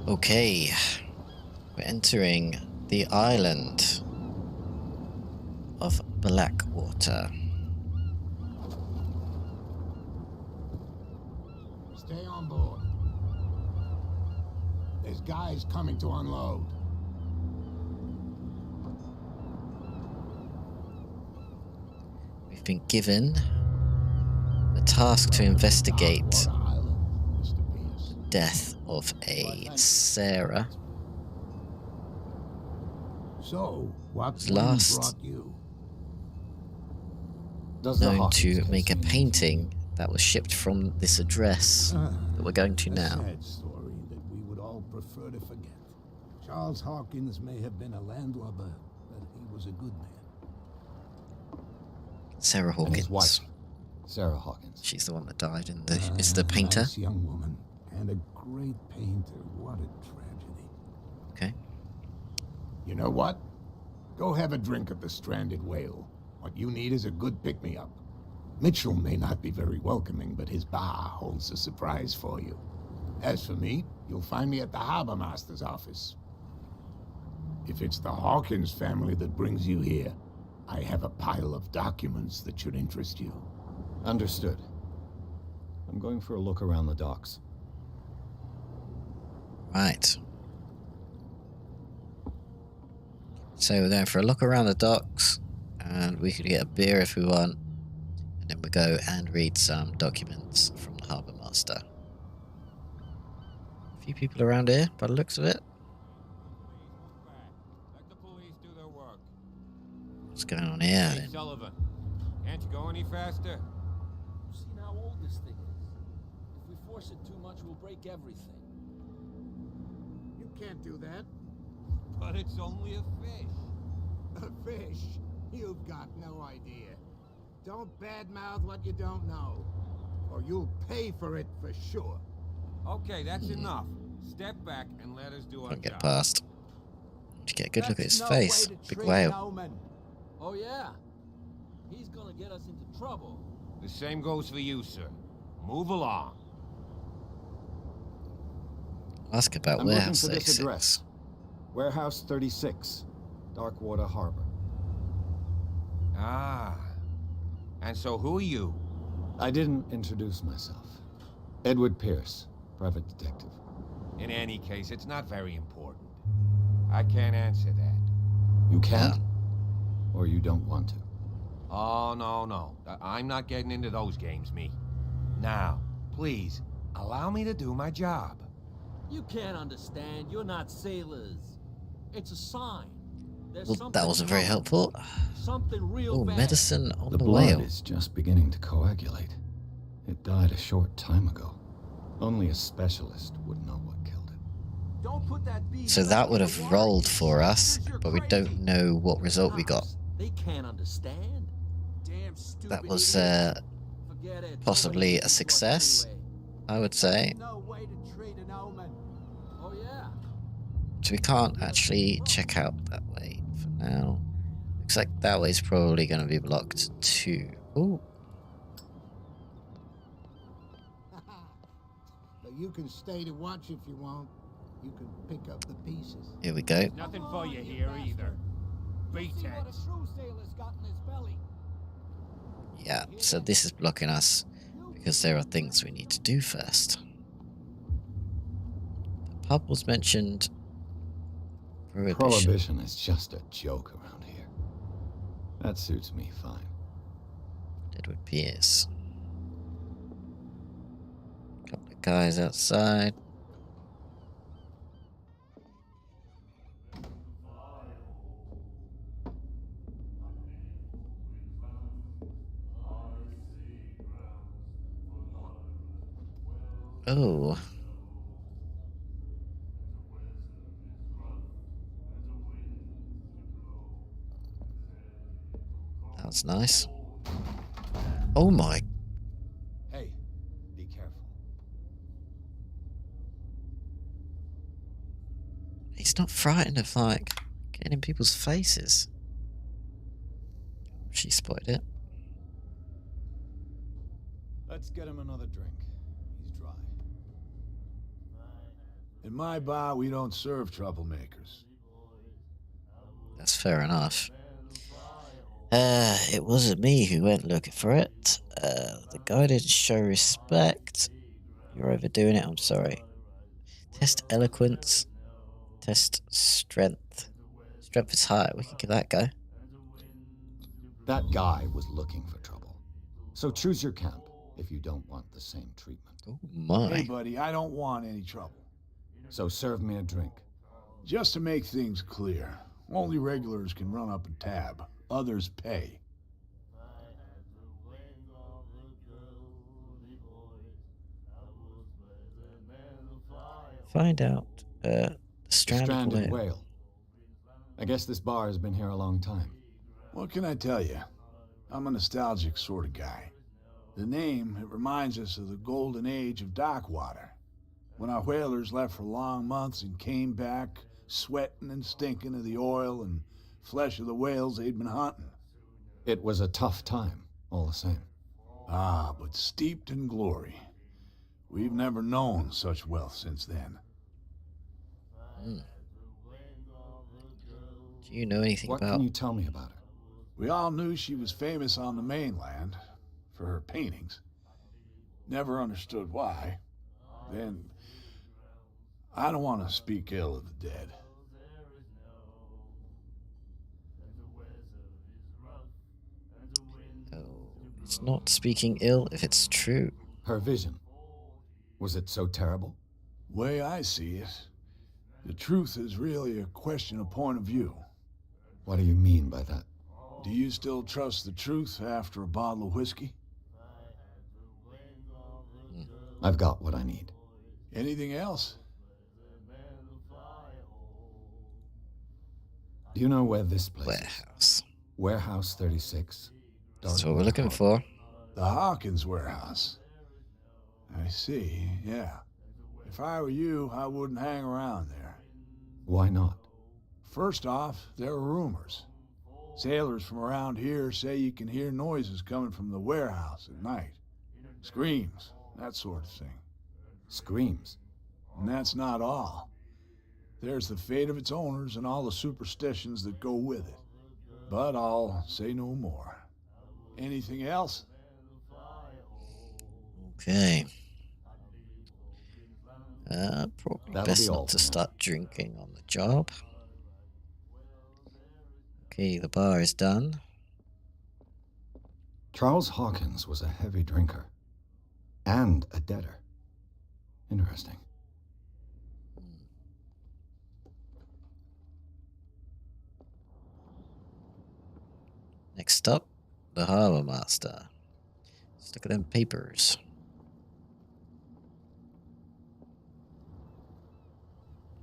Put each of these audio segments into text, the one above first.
Okay, we're entering the island of Blackwater. Stay on board. There's guys coming to unload. We've been given the task to investigate the death of a Sarah. So, what's Last brought you? known to make a painting that was shipped from this address that we're going to A now. sad story that we would all prefer to forget. Charles Hawkins may have been a landlubber, but he was a good man. Sarah And his Hawkins. wife, Sarah Hawkins. She's the one that died in the is the painter. Nice young woman and a great painter. What a tragedy. Okay. You know what? Go have a drink at the Stranded Whale. What you need is a good pick-me-up. Mitchell may not be very welcoming, but his bar holds a surprise for you. As for me, you'll find me at the Harbor Master's office. If it's the Hawkins family that brings you here, I have a pile of documents that should interest you. Understood. I'm going for a look around the docks. Right. So we're going for a look around the docks, and we could get a beer if we want, and then we go and read some documents from the Harbour Master. A few people around here, by the looks of it. Let the police do their work. What's going on here? Hey, Then? Sullivan, can't you go any faster? You've seen how old this thing is. If we force it too much, we'll break everything. You can't do that. But it's only a fish. A fish? You've got no idea. Don't badmouth what you don't know, or you'll pay for it for sure. Okay, that's enough. Step back and let us do our Don't get job. past. To get a good look at his That's no face. way to Big treat whale. an omen. Oh yeah? He's gonna get us into trouble. The same goes for you, sir. Move along. Ask about I'm looking Warehouse for this 36. address. Warehouse 36, Darkwater Harbor. Ah. And so who are you? I didn't introduce myself. Edward Pierce, private detective. In any case, it's not very important. I can't answer that. You can't? Or you don't want to? Oh, no. I'm not getting into those games, me. Now, please, allow me to do my job. You can't understand. You're not sailors. It's a sign. There's Well, something that wasn't very coming. helpful. Something real Oh, bad. medicine on The the blood whale. is just beginning to coagulate. It died a short time ago. Only a specialist would know what killed it. Don't put that beast So back that in would the have water, rolled you for us, sisters, you're but we crazy. don't know what result we got. Cops, they can't understand. Damn stupid That was idiot. Forget it. possibly Nobody a listens to us success, anyway. I would say. No way to treat an omen. Oh yeah. So we can't actually check out that way for now. Looks like that way's probably going to be blocked too. Oh, But you can stay to watch if you want. You can pick up the pieces. here we go. Nothing for you here either. Beat See what it. a true sailor's got in his belly. Yeah, so this is blocking us because there are things we need to do first. The pub was mentioned. Prohibition is just a joke around here. That suits me fine. Edward Pierce. Couple of guys outside. Oh. That's nice. Oh my. Hey, be careful. He's not frightened of, like, getting in people's faces. She spotted it. Let's get him another drink. He's dry. In my bar, we don't serve troublemakers. That's fair enough. It wasn't me who went looking for it. The guy didn't show respect. You're overdoing it, I'm sorry. Test eloquence. Test strength. Strength is high. We can give that a go. That guy was looking for trouble. So choose your camp if you don't want the same treatment. Oh my. Hey, buddy, I don't want any trouble. So serve me a drink. Just to make things clear, only regulars can run up a tab. Others pay. Find out. The The stranded whale. whale. I guess this bar has been here a long time. What can I tell you? I'm a nostalgic sort of guy. The name, it reminds us of the golden age of dockwater, when our whalers left for long months and came back sweating and stinking of the oil and flesh of the whales they'd been hunting. It was a tough time, all the same. Ah, but steeped in glory. We've never known such wealth since then. Hmm. Do you know anything What about... can you tell me about her? We all knew she was famous on the mainland for her paintings. Never understood why. Then, I don't want to speak ill of the dead. Oh, it's not speaking ill if it's true. Her vision. Was it so terrible? Way I see it, the truth is really a question of point of view. What do you mean by that? Do you still trust the truth after a bottle of whiskey? I've got what I need. Anything else? Do you know where this place is? Warehouse. Warehouse 36. That's what we're looking for. The Hawkins warehouse. I see, yeah. If I were you, I wouldn't hang around there. Why not? First off, there are rumors. Sailors from around here say you can hear noises coming from the warehouse at night. Screams, that sort of thing. Screams. And that's not all. There's the fate of its owners and all the superstitions that go with it. But I'll say no more. Anything else? Okay. Probably That'll best be all not to for now. start drinking on the job. Okay, the bar is done. Charles Hawkins was a heavy drinker. And a debtor. Interesting. Next up, the Harbor Master. Let's look at them papers.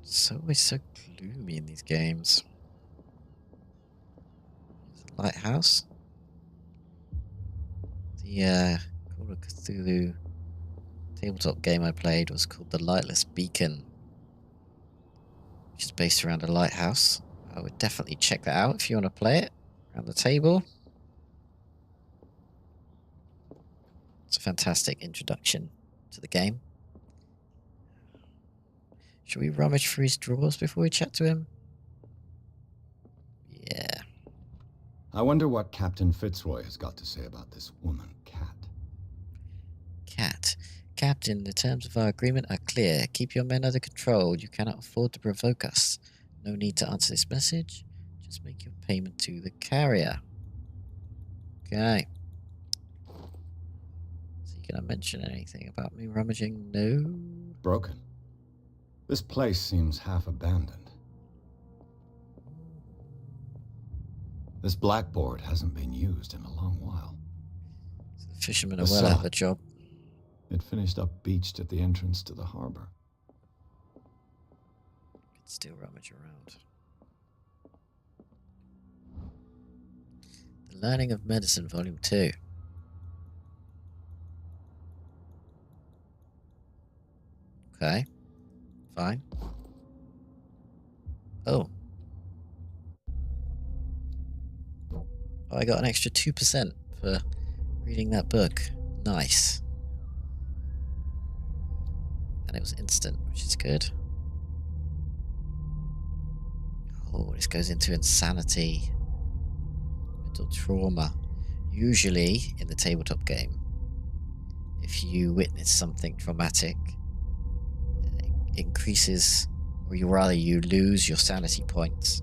It's always so gloomy in these games. There's a lighthouse. The Call of Cthulhu tabletop game I played was called The Lightless Beacon, which is based around a lighthouse. I would definitely check that out if you want to play it around the table. It's a fantastic introduction to the game. Should we rummage through his drawers before we chat to him? Yeah. I wonder what Captain Fitzroy has got to say about this woman, Cat. Cat. Captain, the terms of our agreement are clear. Keep your men under control. You cannot afford to provoke us. No need to answer this message. Just make your payment to the carrier. Okay. Is he gonna mention anything about me rummaging? No. Broken. This place seems half abandoned. This blackboard hasn't been used in a long while. So the fishermen are The well out of saw. a job. It finished up beached at the entrance to the harbor. Could still rummage around. The Learning of Medicine, Volume 2. Okay. Fine. Oh. Oh, I got an extra 2% for reading that book. Nice. And it was instant, which is good. Oh, this goes into insanity. Mental trauma. Usually, in the tabletop game, if you witness something traumatic, it increases, or you lose your sanity points.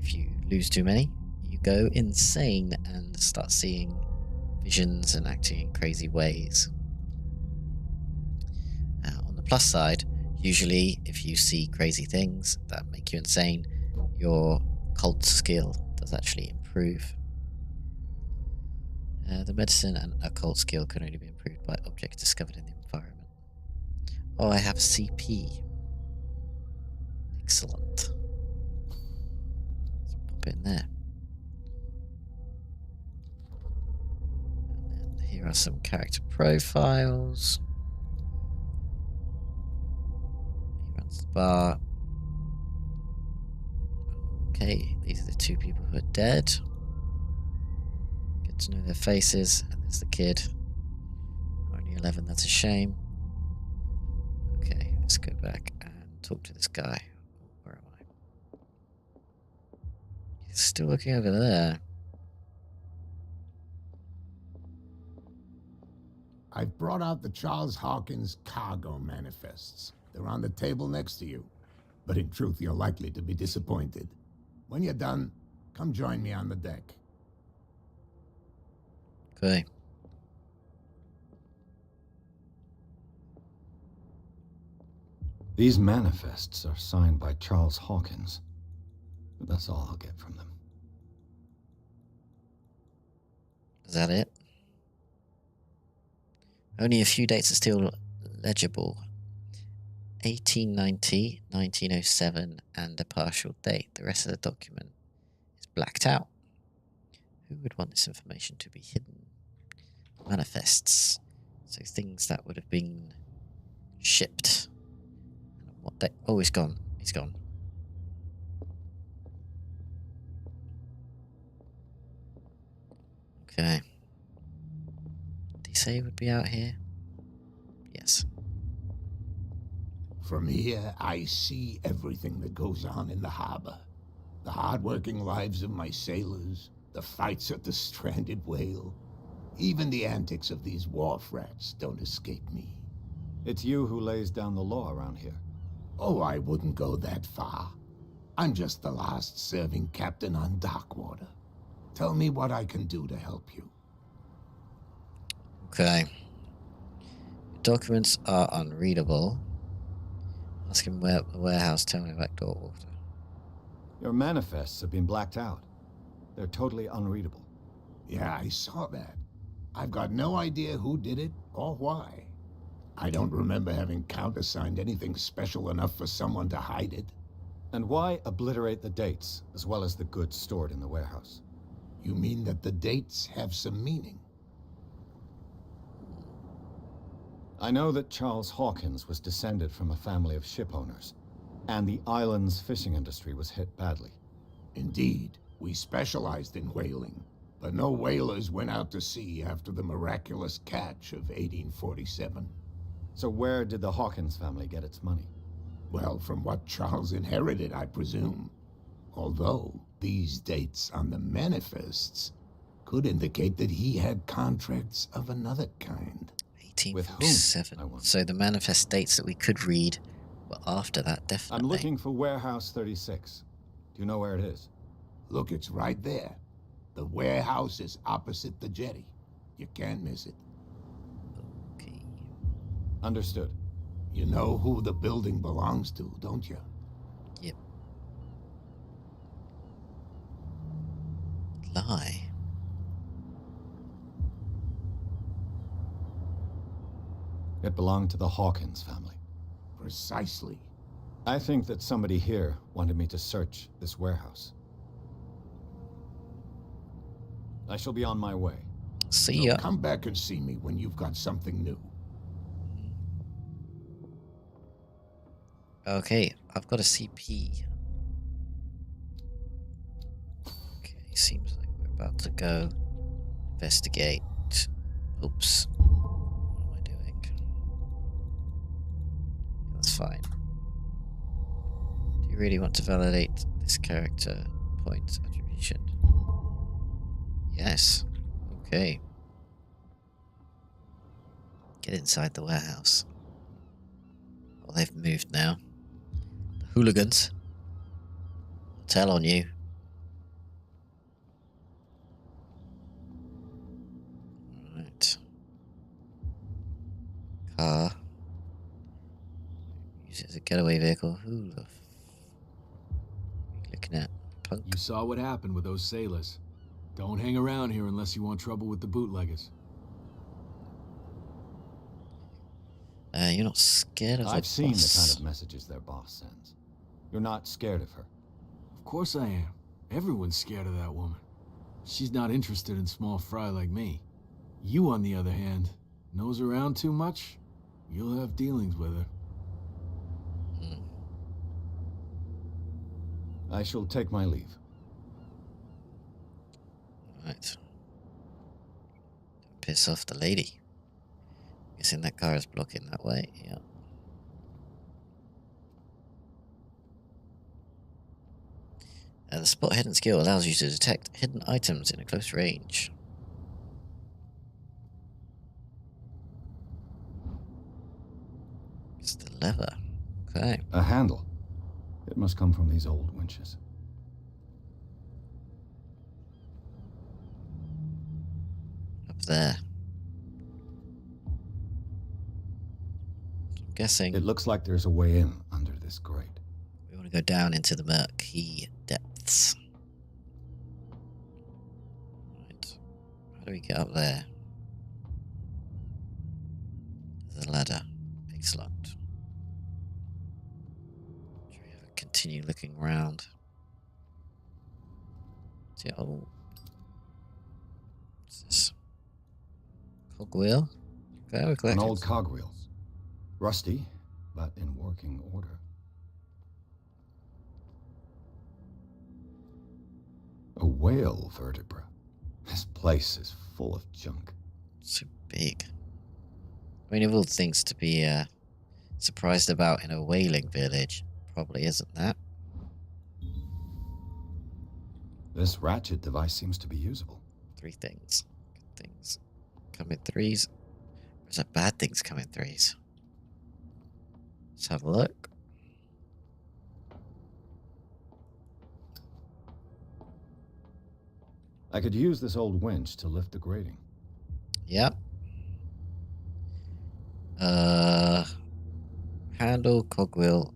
If you lose too many, you go insane and start seeing visions and acting in crazy ways. On the plus side, usually if you see crazy things that make you insane, your cult skill does actually improve. The medicine and occult skill can only be improved by objects discovered in the environment. Oh, I have a CP. Excellent. Let's pop it in there. And then here are some character profiles. He runs the bar. Okay, these are the two people who are dead. Get to know their faces. And there's the kid. Only 11, that's a shame. Okay, let's go back and talk to this guy. Where am I? He's still looking over there. I've brought out the Charles Hawkins cargo manifests. They're on the table next to you. But in truth, you're likely to be disappointed. When you're done, come join me on the deck. Okay. These manifests are signed by Charles Hawkins. But that's all I'll get from them. Is that it? Only a few dates are still legible. 1890, 1907, and a partial date. The rest of the document is blacked out. Who would want this information to be hidden? Manifests. So things that would have been shipped. What day? Oh, he's gone. He's gone. Okay. Did he say he would be out here? Yes. From here, I see everything that goes on in the harbor. The hard-working lives of my sailors, the fights at the stranded whale. Even the antics of these wharf rats don't escape me. It's you who lays down the law around here. Oh, I wouldn't go that far. I'm just the last serving captain on Darkwater. Tell me what I can do to help you. Okay. Your documents are unreadable. Ask him where the warehouse. Tell me about Darkwater. Your manifests have been blacked out. They're totally unreadable. Yeah, I saw that. I've got no idea who did it or why. I don't remember having countersigned anything special enough for someone to hide it. And why obliterate the dates, as well as the goods stored in the warehouse? You mean that the dates have some meaning? I know that Charles Hawkins was descended from a family of ship owners, and the island's fishing industry was hit badly. Indeed, we specialized in whaling, but no whalers went out to sea after the miraculous catch of 1847. So where did the Hawkins family get its money? Well, from what Charles inherited, I presume. Although, these dates on the manifests could indicate that he had contracts of another kind. With whom, 1847. I wonder? So the manifest dates that we could read were after that, definitely. I'm looking for Warehouse 36. Do you know where it is? Look, it's right there. The warehouse is opposite the jetty. You can't miss it. Okay. Understood. You know who the building belongs to, don't you? Yep. Lie. It belonged to the Hawkins family. Precisely. I think that somebody here wanted me to search this warehouse. I shall be on my way. See So ya. come back and see me when you've got something new. Okay, I've got a CP. Okay, seems like we're about to go investigate. Oops. What am I doing? That's fine. Do you really want to validate this character point attribution. Yes. Okay. Get inside the warehouse. Well, they've moved now. The hooligans. Tell on you. Right. Car. Use it as a getaway vehicle. Who the looking at? Punk? You saw what happened with those sailors. Don't hang around here unless you want trouble with the bootleggers. You're not scared of I've the seen the boss. kind of messages their boss sends. You're not scared of her. Of course I am. Everyone's scared of that woman. She's not interested in small fry like me. You, on the other hand, nose around too much, you'll have dealings with her. I shall take my leave. Right. Don't piss off the lady. Guessing that car is blocking that way. Yeah. The spot hidden skill allows you to detect hidden items in a close range. It's the lever. Okay. A handle. It must come from these old winches. Up there. I'm guessing It looks like there's a way in under this grate. we want to go down into the murky depths. Right. How do we get up there? There's a ladder. Excellent. Should we have a continue looking around? See, oh. What's this? Cogwheel? Okay, we're An collecting. old cogwheel. Rusty, but in working order. A whale vertebra. This place is full of junk. So big. I mean, of all things to be surprised about in a whaling village, probably isn't that? This ratchet device seems to be usable. 3 things. Good things come in 3s. Or is that bad things come in 3s? Let's have a look. I could use this old winch to lift the grating. Yep. Handle, cogwheel.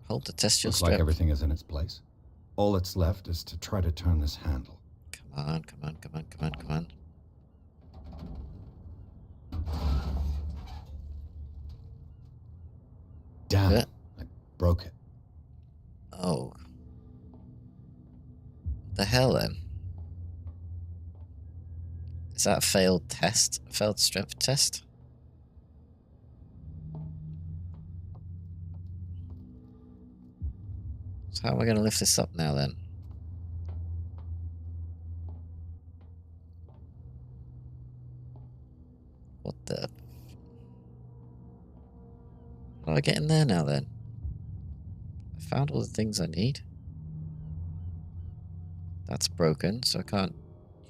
Hold to test your Looks strength. like everything is in its place. All that's left is to try to turn this handle. Come on, come on, come on, come on, come on. Damn Yeah. it. I broke it. Oh. What the hell then? Is that a failed test? A failed strength test? So how am I going to lift this up now then? What the? How do I get in there now then? I found all the things I need. That's broken, so I can't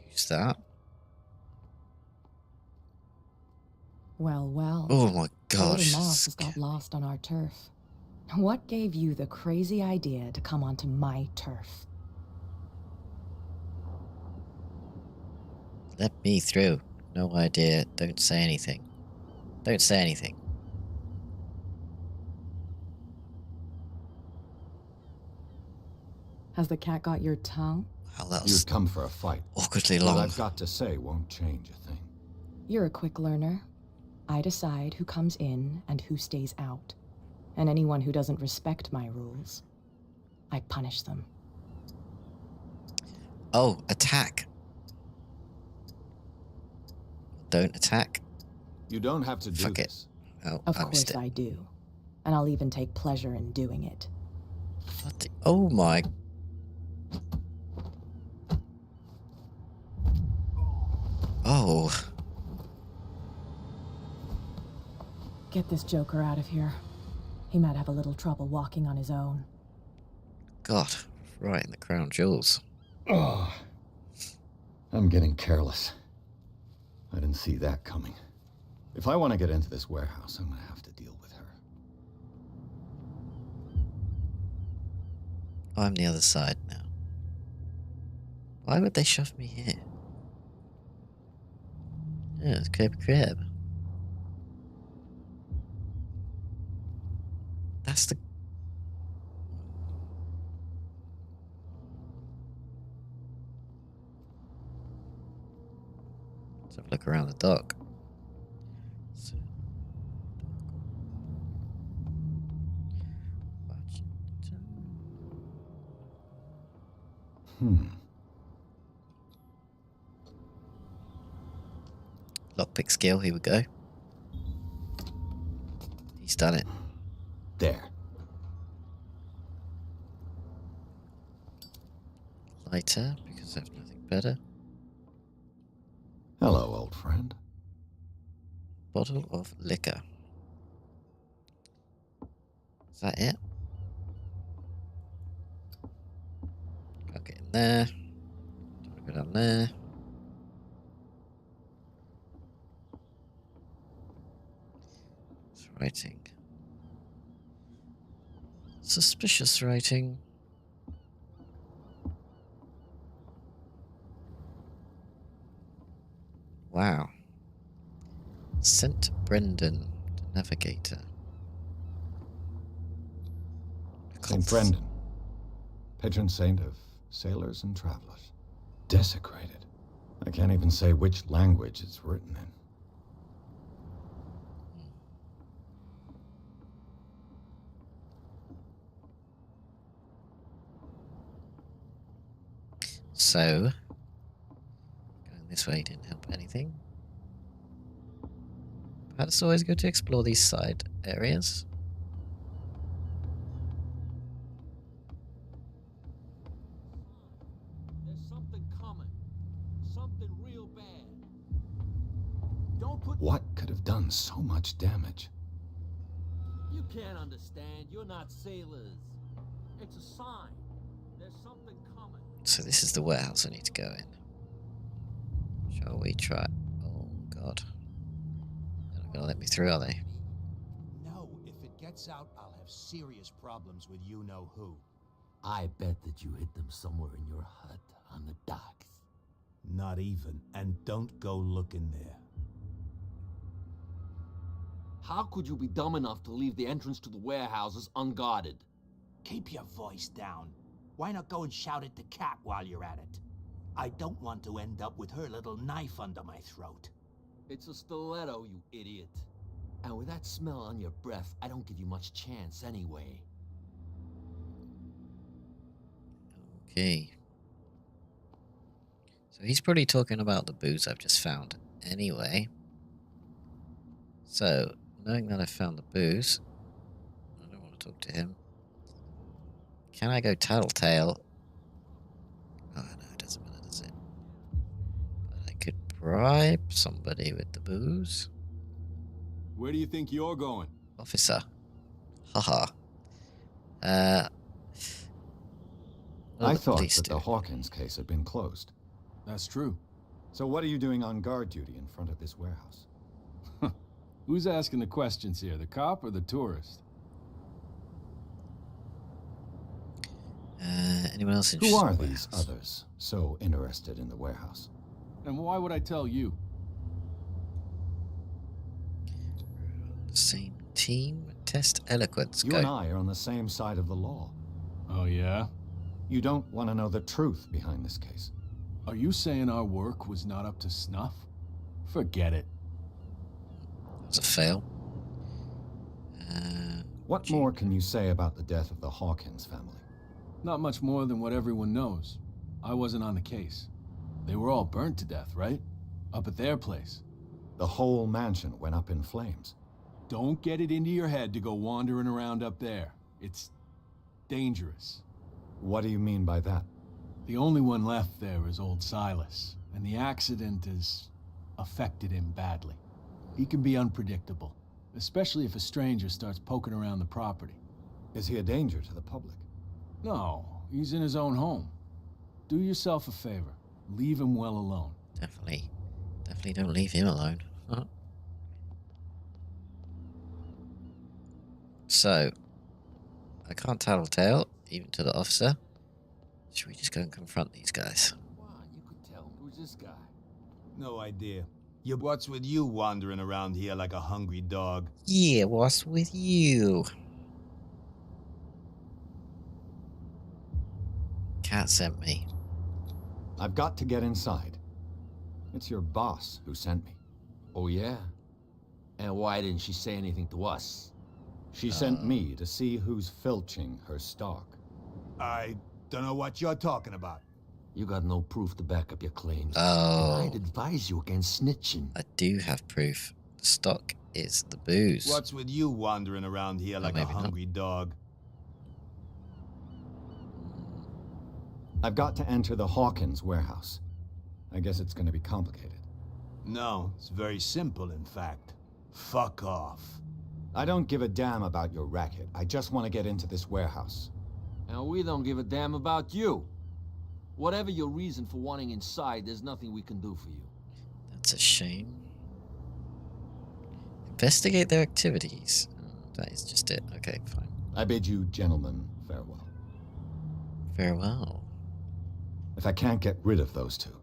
use that. Well, well. Oh my The gosh. little mouse has got lost on our turf. What gave you the crazy idea to come onto my turf? Let me through. No idea. Don't say anything. Don't say anything. Has the cat got your tongue? Well, that You'd was come for a fight. awkwardly What long. I've got to say won't change a thing. You're a quick learner. I decide who comes in and who stays out. And anyone who doesn't respect my rules, I punish them. Oh, attack. Don't attack. You don't have to do Fuck it. this. Oh, Of I course missed it. I do. And I'll even take pleasure in doing it. What the? Oh my. Oh. Get this joker out of here. He might have a little trouble walking on his own. God, right in the crown jewels. Oh, I'm getting careless. I didn't see that coming. If I want to get into this warehouse, I'm gonna have to deal with her. I'm the other side now. Why would they shove me here? Yeah, it's crib. That's the... Let's have a look around the dock. Lockpick skill, here we go. He's done it. There. Lighter, because I have nothing better. Hello, old friend. Bottle of liquor. Is that it? Can't get in there. Don't want to go down there. It's writing. Suspicious writing. Wow. Sent Brendan, the navigator. St. Brendan, patron saint of sailors and travelers. Desecrated. I can't even say which language it's written in. So, going this way didn't help anything. Perhaps it's always good to explore these side areas. There's something coming. Something real bad. Don't put... What could have done so much damage? You can't understand. You're not sailors. It's a sign. There's something coming. So this is the warehouse I need to go in. Shall we try? Oh God. They're not gonna let me through, are they? No, if it gets out, I'll have serious problems with you-know-who. I bet that you hid them somewhere in your hut on the docks. Not even, and don't go looking there. How could you be dumb enough to leave the entrance to the warehouses unguarded? Keep your voice down. Why not go and shout at the cat while you're at it? I don't want to end up with her little knife under my throat. It's a stiletto, you idiot. And with that smell on your breath, I don't give you much chance anyway. Okay. So he's probably talking about the booze I've just found anyway. So, knowing that I found the booze, I don't want to talk to him. Can I go tattletale? Oh no, it doesn't matter, does it? But I could bribe somebody with the booze. Where do you think you're going? Officer. Haha. What do I the thought police that do? the Hawkins case had been closed. That's true. So what are you doing on guard duty in front of this warehouse? Who's asking the questions here, the cop or the tourist? Anyone else Who interested are in the these warehouse? others so interested in the warehouse? And why would I tell you? The same team. Test eloquence. You Go. and I are on the same side of the law. Oh yeah? You don't want to know the truth behind this case. Are you saying our work was not up to snuff? Forget it. It's a fail. What more can you say about the death of the Hawkins family? Not much more than what everyone knows. I wasn't on the case. They were all burnt to death, right? Up at their place. The whole mansion went up in flames. Don't get it into your head to go wandering around up there. It's dangerous. What do you mean by that? The only one left there is old Silas, and the accident has affected him badly. He can be unpredictable. especially if a stranger starts poking around the property. Is he a danger to the public? No, he's in his own home. Do yourself a favor. Leave him well alone. Definitely don't leave him alone. So, I can't tattletale, even to the officer. Should we just go and confront these guys? Why, you could tell. Who's this guy? No idea. What's with you wandering around here like a hungry dog? Yeah, what's with you? Cat sent me. I've got to get inside. It's your boss who sent me. Oh, yeah? And why didn't she say anything to us? She sent me to see who's filching her stock. I don't know what you're talking about. You got no proof to back up your claims. Oh. And I'd advise you against snitching. I do have proof. The stock is the booze. What's with you wandering around here like a maybe not. hungry dog? I've got to enter the Hawkins warehouse. I guess it's going to be complicated. No, it's very simple, in fact. Fuck off. I don't give a damn about your racket. I just want to get into this warehouse. And we don't give a damn about you. Whatever your reason for wanting inside, there's nothing we can do for you. That's a shame. Investigate their activities. Oh, that is just it. Okay, fine. I bid you gentlemen farewell. Farewell. If I can't get rid of those two,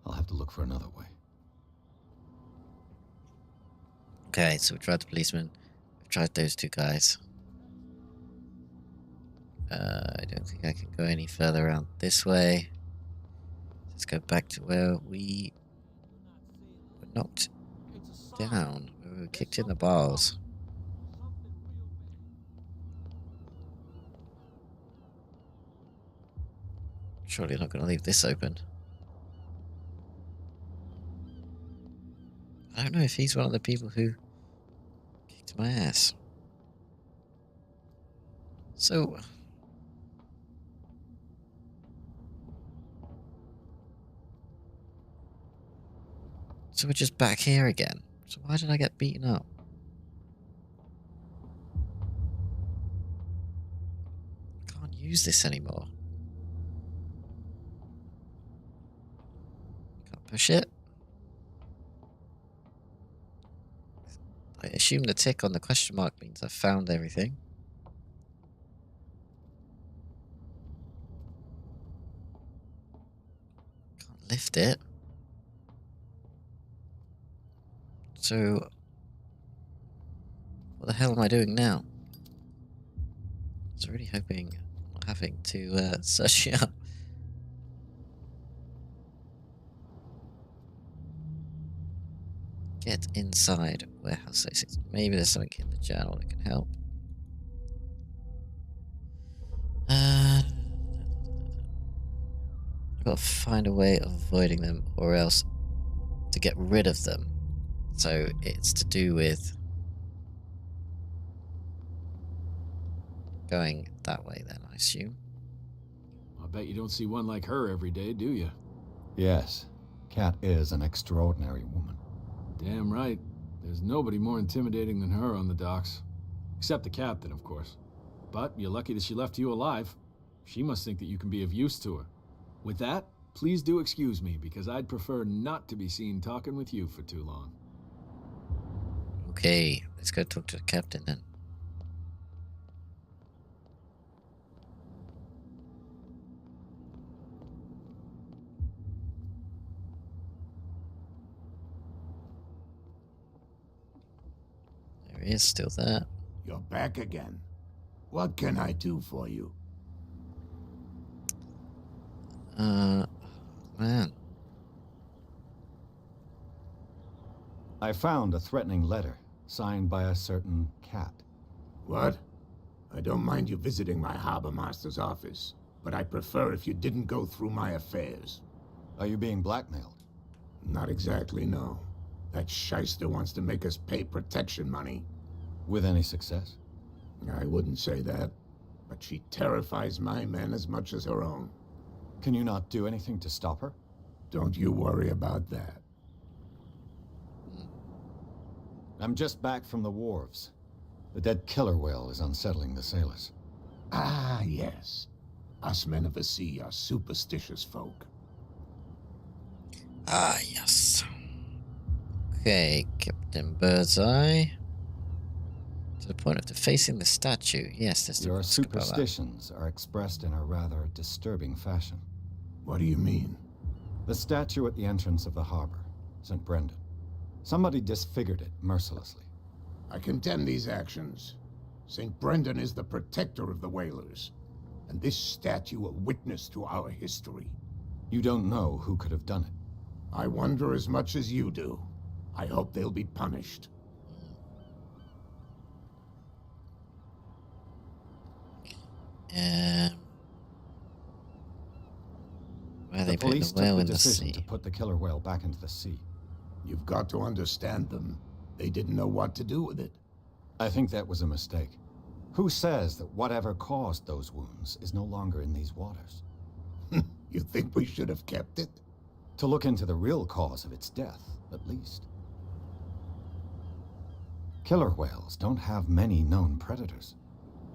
I'll have to look for another way. Okay, so we tried the policeman. We've tried those two guys. I don't think I can go any further around this way. Let's go back to where we were knocked down. We were kicked in the balls. Surely not going to leave this open. I don't know if he's one of the people who kicked my ass. So we're just back here again. So why did I get beaten up? I can't use this anymore. Can't push it. I assume the tick on the question mark means I've found everything. Can't lift it. So, what the hell am I doing now? I was really hoping I'm not having to search it up. Get inside warehouse 66. Maybe there's something in the journal that can help. I've got to find a way of avoiding them, or else to get rid of them. So it's to do with going that way then, I assume. I bet you don't see one like her every day, do you? Yes, Kat is an extraordinary woman. Damn right. There's nobody more intimidating than her on the docks. Except the captain, of course. But you're lucky that she left you alive. She must think that you can be of use to her. With that, please do excuse me, because I'd prefer not to be seen talking with you for too long. Okay, let's go talk to the captain then. There he is, still there. You're back again. What can I do for you? Man. I found a threatening letter signed by a certain Cat. What? I don't mind you visiting my harbor master's office, but I prefer if you didn't go through my affairs. Are you being blackmailed? Not exactly, no. That shyster wants to make us pay protection money. With any success? I wouldn't say that, but she terrifies my men as much as her own. Can you not do anything to stop her? Don't you worry about that. I'm just back from the wharves. The dead killer whale is unsettling the sailors. Ah, yes. Us men of the sea are superstitious folk. Ah, yes. Okay, Captain Birdseye. To the point of defacing the statue. Yes, there's the Your risk about that. superstitions are expressed in a rather disturbing fashion. What do you mean? The statue at the entrance of the harbor, St. Brendan. Somebody disfigured it mercilessly. I condemn these actions. St. Brendan is the protector of the whalers, and this statue a witness to our history. You don't know who could have done it. I wonder as much as you do. I hope they'll be punished. Where The they put police the whale took in the the decision sea. to put the killer whale back into the sea. You've got to understand them. They didn't know what to do with it. I think that was a mistake. Who says that whatever caused those wounds is no longer in these waters? You think we should have kept it? To look into the real cause of its death, at least. Killer whales don't have many known predators.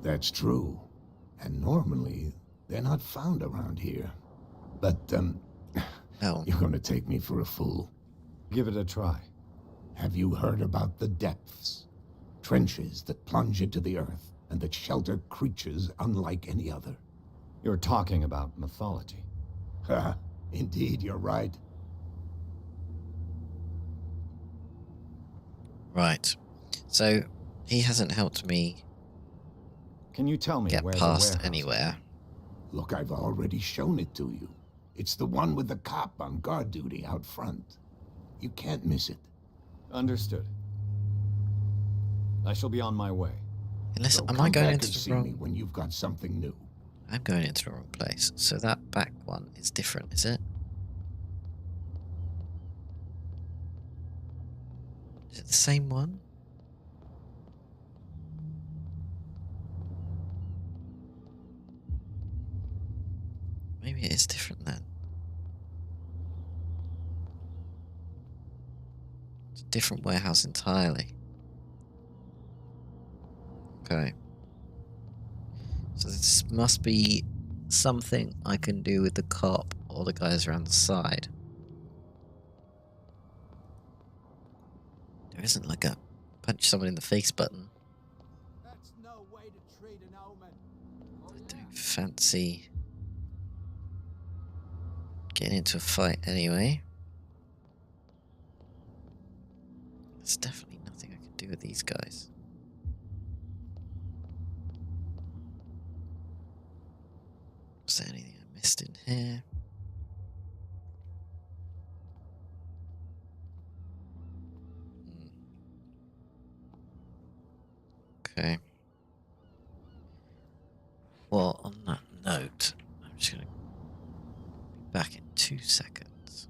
That's true. And normally, they're not found around here. But, Oh. you're gonna take me for a fool. Give it a try. Have you heard about the depths? Trenches that plunge into the earth and that shelter creatures unlike any other. You're talking about mythology. Ha, indeed, you're right. Right. So, he hasn't helped me Can you tell me get where the past warehouse anywhere. Look, I've already shown it to you. It's the one with the cop on guard duty out front. You can't miss it. Understood. I shall be on my way. Unless, So am come I going back into and the see me wrong... when you've got something new. I'm going into the wrong place. So that back one is different, is it? Is it the same one? Maybe it is different then. It's a different warehouse entirely. Okay. So this must be something I can do with the cop or the guys around the side. There isn't like a punch someone in the face button. That's no way to treat an omen. I don't fancy getting into a fight anyway. There's definitely nothing I can do with these guys. Was there anything I missed in here? Okay. Well, on that note, I'm just going to be back in 2 seconds.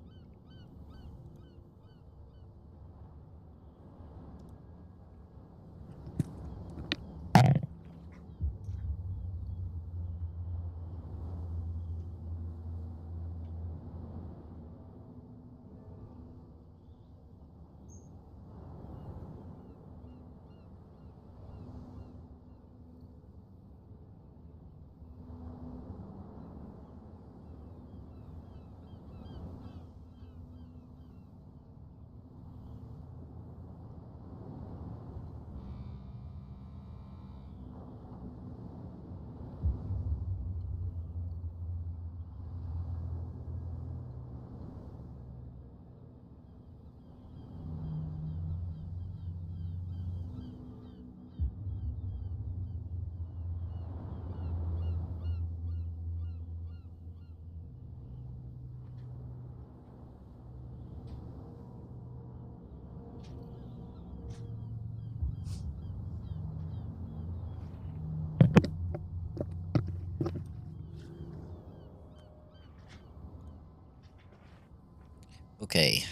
Okay.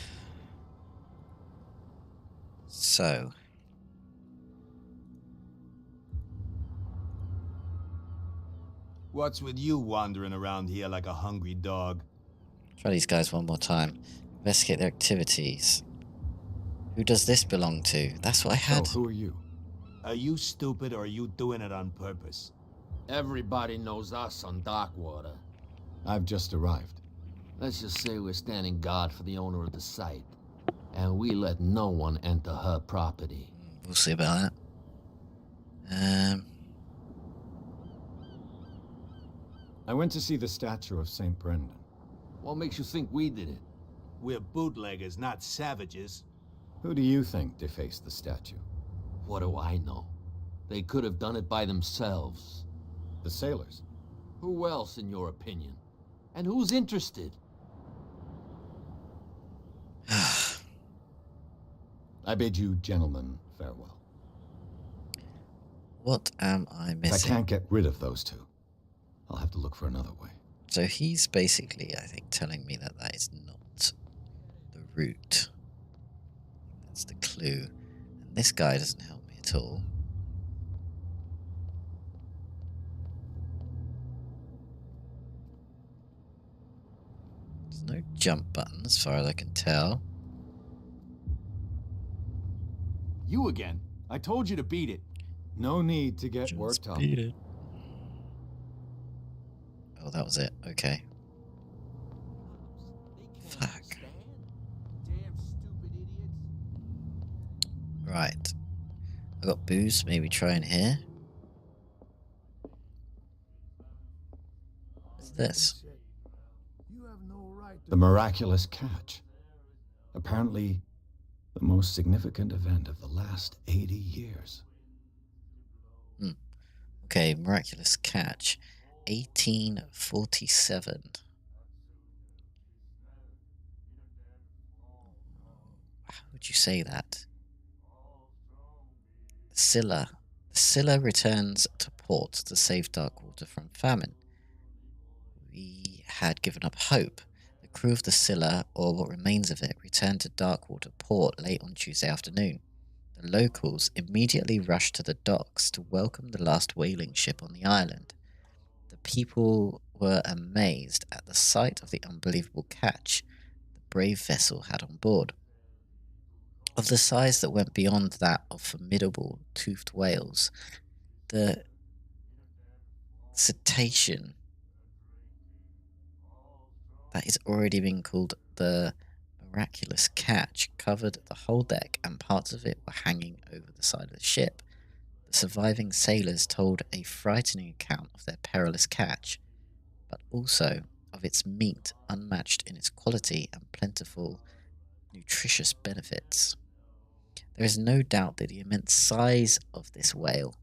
So. What's with you wandering around here like a hungry dog? Try these guys one more time. Investigate their activities. Who does this belong to? That's what I had. So, who are you? Are you stupid or are you doing it on purpose? Everybody knows us on Darkwater. I've just arrived. Let's just say we're standing guard for the owner of the site. And we let no one enter her property. We'll see about that. I went to see the statue of St. Brendan. What makes you think we did it? We're bootleggers, not savages. Who do you think defaced the statue? What do I know? They could have done it by themselves. The sailors. Who else, in your opinion? And who's interested? I bid you gentlemen farewell. What am I missing? If I can't get rid of those two, I'll have to look for another way. So he's basically, I think, telling me that that is not the route. That's the clue. And this guy doesn't help me at all. There's no jump button as far as I can tell. You again. I told you to beat it. No need to get worked up. Beat it. Oh, that was it. Okay. Fuck. Damn stupid idiots. Right. I got booze. Maybe try in here. What's this? The miraculous catch. Apparently, the most significant event of the last 80 years. Okay, miraculous catch. 1847. How would you say that? The Scylla returns to port to save Darkwater from famine. We had given up hope. The crew of the Scylla, or what remains of it, returned to Darkwater port late on Tuesday afternoon. The locals immediately rushed to the docks to welcome the last whaling ship on the island. The people were amazed at the sight of the unbelievable catch the brave vessel had on board. Of the size that went beyond that of formidable toothed whales, the cetacean that is already being called the miraculous catch covered the whole deck, and parts of it were hanging over the side of the ship. The surviving sailors told a frightening account of their perilous catch, but also of its meat unmatched in its quality and plentiful, nutritious benefits. There is no doubt that the immense size of this whale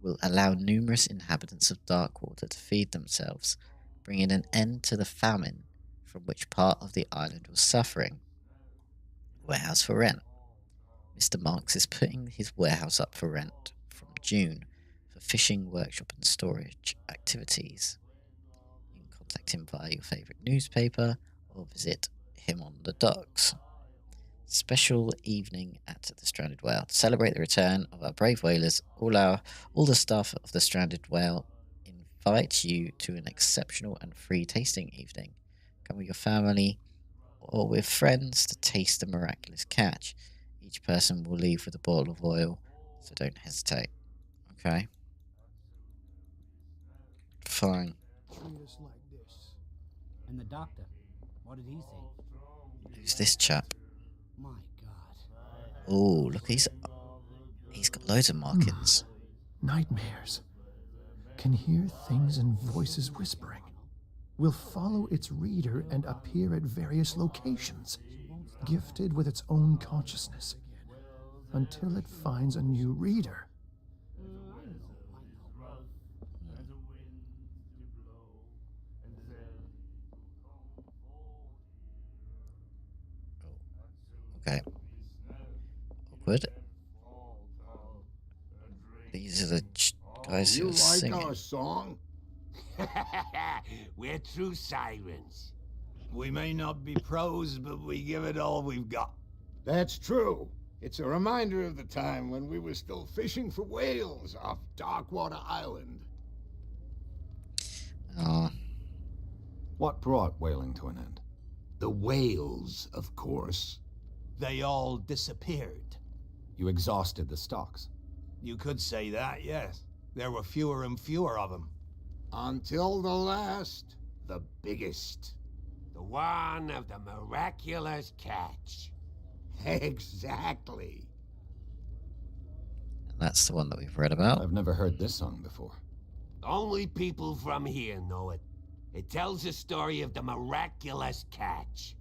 will allow numerous inhabitants of Darkwater to feed themselves, bringing an end to the famine from which part of the island was suffering. Warehouse for rent. Mr. Marks is putting his warehouse up for rent from June for fishing, workshop and storage activities. You can contact him via your favourite newspaper or visit him on the docks. Special evening at the Stranded Whale. To celebrate the return of our brave whalers, all the staff of the Stranded Whale invite you to an exceptional and free tasting evening. Come with your family or with friends to taste the miraculous catch. Each person will leave with a bottle of oil, so don't hesitate. Okay? Fine. And the doctor, what did he think? Who's this chap? My God. Oh, look, he's got loads of markings. Nightmares. Can hear things and voices whispering. Will follow its reader and appear at various locations, gifted with its own consciousness, until it finds a new reader. Okay. Awkward. These are the guys who You are like singing. our song? We're true sirens. We may not be pros, but we give it all we've got. That's true. It's a reminder of the time when we were still fishing for whales off Darkwater Island. Oh, What brought whaling to an end? The whales, of course. They all disappeared. You exhausted the stocks. You could say that, yes. There were fewer and fewer of them. Until the last, the biggest. The one of the miraculous catch. Exactly. And that's the one that we've read about. I've never heard this song before. Only people from here know it. It tells the story of the miraculous catch.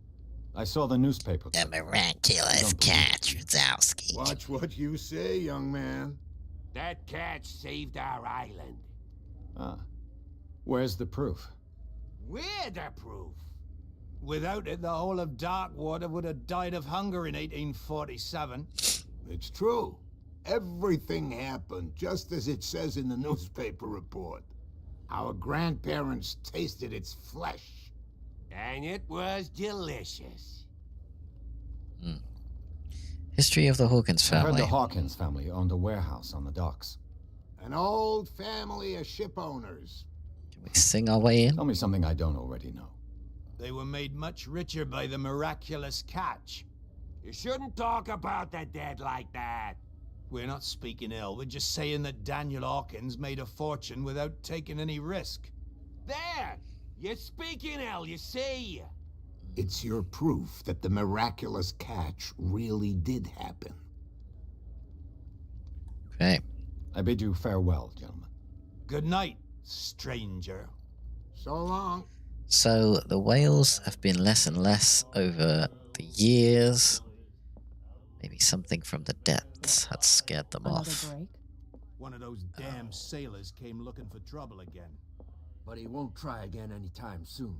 I saw the newspaper. The miraculous catch, Wazowski. Watch what you say, young man. That catch saved our island. Ah. Where's the proof? We're the proof. Without it, the whole of Darkwater would have died of hunger in 1847. It's true. Everything happened just as it says in the newspaper report. Our grandparents tasted its flesh. And it was delicious. History of the Hawkins I heard family. the Hawkins family owned a warehouse on the docks. An old family of ship owners. Can we sing our way in? Tell me something I don't already know. They were made much richer by the miraculous catch. You shouldn't talk about the dead like that. We're not speaking ill, we're just saying that Daniel Hawkins made a fortune without taking any risk. There! You're speaking ill, you see. It's your proof that the miraculous catch really did happen. Okay. I bid you farewell, gentlemen. Good night, stranger. So long. So the whales have been less and less over the years. Maybe something from the depths had scared them Another off. break? One of those damn sailors came looking for trouble again. But he won't try again anytime soon.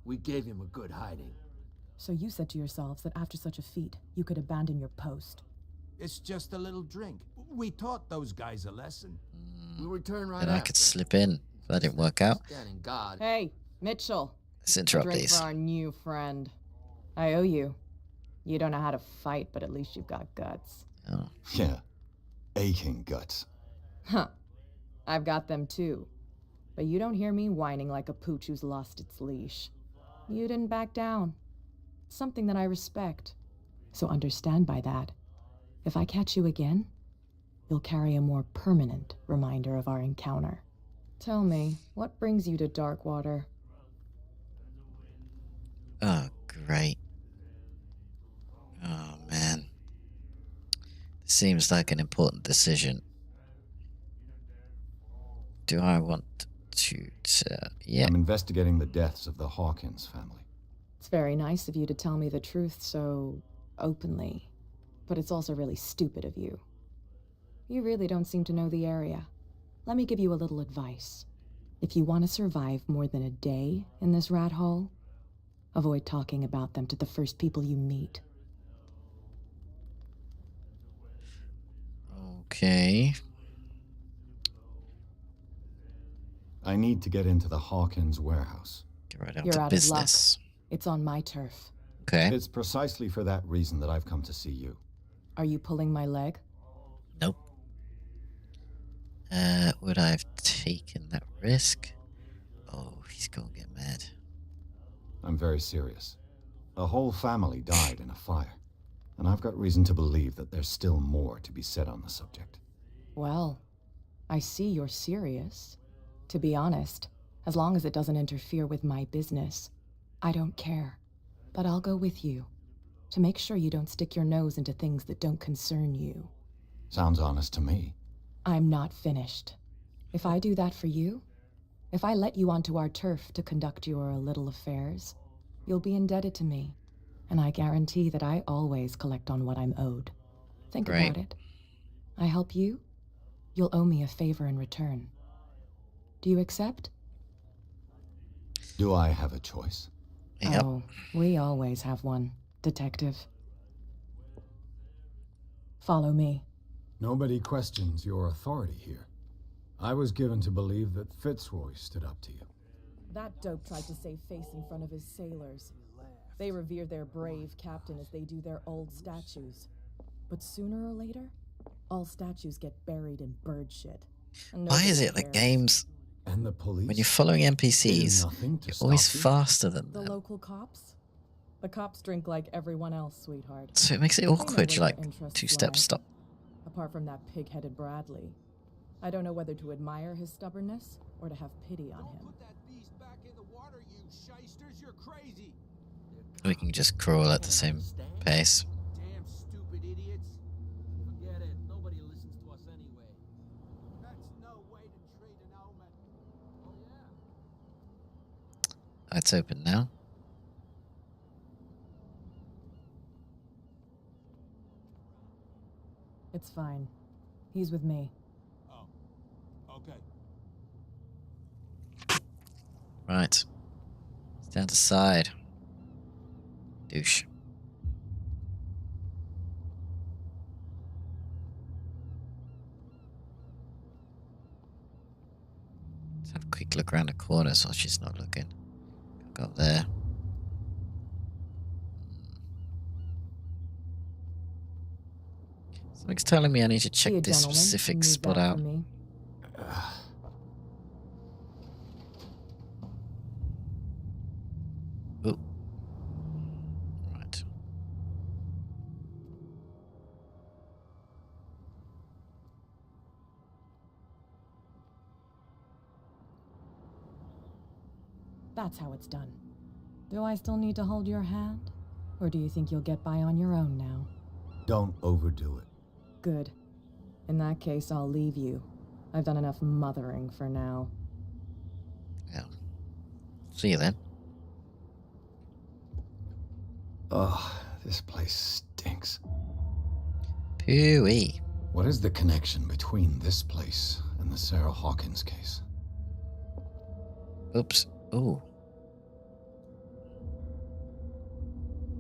We gave him a good hiding. So you said to yourselves that after such a feat, you could abandon your post. It's just a little drink. We taught those guys a lesson. We'll return right Then I after. could slip in. If that didn't work out, Standing guard. Hey, Mitchell. let's A interrupt drink these. for our new friend. I owe you. You don't know how to fight, but at least you've got guts. Oh. Yeah. Aching guts. Huh. I've got them too. But you don't hear me whining like a pooch who's lost its leash. You didn't back down. Something that I respect. So understand by that. If I catch you again, you'll carry a more permanent reminder of our encounter. Tell me, what brings you to Darkwater? Oh, great. Oh, man. This seems like an important decision. Do I want to... yeah. I'm investigating the deaths of the Hawkins family. It's very nice of you to tell me the truth so openly, but it's also really stupid of you. You really don't seem to know the area. Let me give you a little advice. If you want to survive more than a day in this rat hole, avoid talking about them to the first people you meet. Okay. I need to get into the Hawkins warehouse. Get right You're to out business. of luck. It's on my turf. Okay. It's precisely for that reason that I've come to see you. Are you pulling my leg? Nope. Would I have taken that risk? Oh, he's gonna get mad. I'm very serious. A whole family died in a fire, and I've got reason to believe that there's still more to be said on the subject. Well, I see you're serious. To be honest, as long as it doesn't interfere with my business, I don't care. But I'll go with you, to make sure you don't stick your nose into things that don't concern you. Sounds honest to me. I'm not finished. If I do that for you, if I let you onto our turf to conduct your little affairs, you'll be indebted to me, and I guarantee that I always collect on what I'm owed. Think Right. about it. I help you, you'll owe me a favor in return. Do you accept? Do I have a choice? Yep. Oh, we always have one, Detective. Follow me. Nobody questions your authority here. I was given to believe that Fitzroy stood up to you. That dope tried to save face in front of his sailors. They revere their brave captain as they do their old statues. But sooner or later, all statues get buried in bird shit. And Why is nobody it that cares. games, And the police? when you're following They do NPCs, nothing to you're stop always you? faster than The them? local cops? The cops drink like everyone else, sweetheart. So it makes it They know awkward. where You're your like, interests 2 steps, lie. stop. Apart from that pig-headed Bradley. I don't know whether to admire his stubbornness or to have pity on him. Put that beast back in the water, you shysters. You're crazy. We can just crawl at the same pace. Damn stupid idiots. Forget it. Nobody listens to us anyway. That's no way to treat an omen. Oh, yeah. It's open now. It's fine. He's with me. Oh, okay. Right. Stand aside. Douche. Let's have a quick look around the corners while she's not looking. Go up there. Something's telling me I need to check Be a this gentleman specific and move spot that out. for me. Ooh. Right. That's how it's done. Do I still need to hold your hand? Or do you think you'll get by on your own now? Don't overdo it. Good. In that case, I'll leave you. I've done enough mothering for now. Yeah. See you then. Oh, this place stinks. Pooey. What is the connection between this place and the Sarah Hawkins case? Oops. Ooh.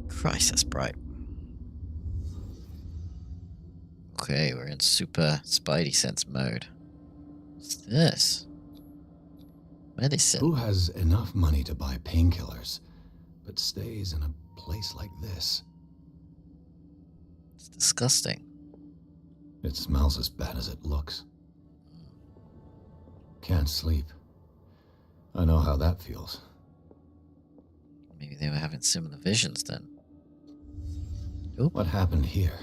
Christ, that's bright. Okay, we're in super Spidey sense mode. What's this? Medicine. Who has enough money to buy painkillers, but stays in a place like this? It's disgusting. It smells as bad as it looks. Can't sleep. I know how that feels. Maybe they were having similar visions then. Oop. What happened here?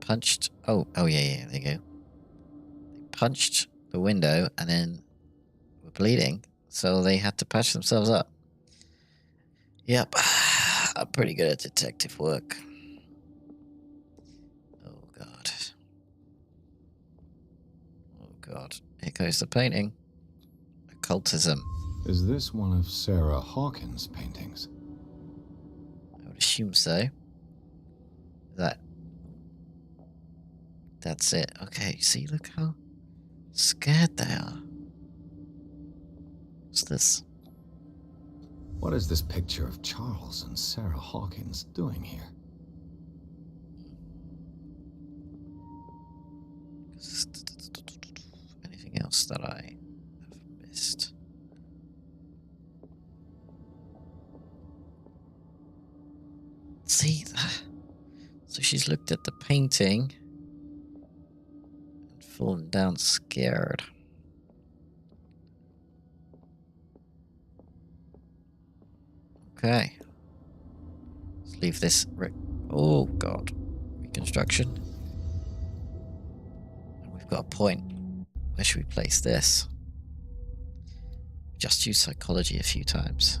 Punched. Oh, yeah, there you go. They punched the window and then were bleeding, so they had to patch themselves up. Yep, I'm pretty good at detective work. Oh god. Oh god. Here goes the painting. Occultism. Is this one of Sarah Hawkins' paintings? I would assume so. That's it. Okay, see, look how scared they are. What's this? What is this picture of Charles and Sarah Hawkins doing here? Anything else that I have missed? See that? So she's looked at the painting and fallen down scared. Okay. Let's leave this. Oh god. Reconstruction. And we've got a point. Where should we place this? Just use psychology a few times.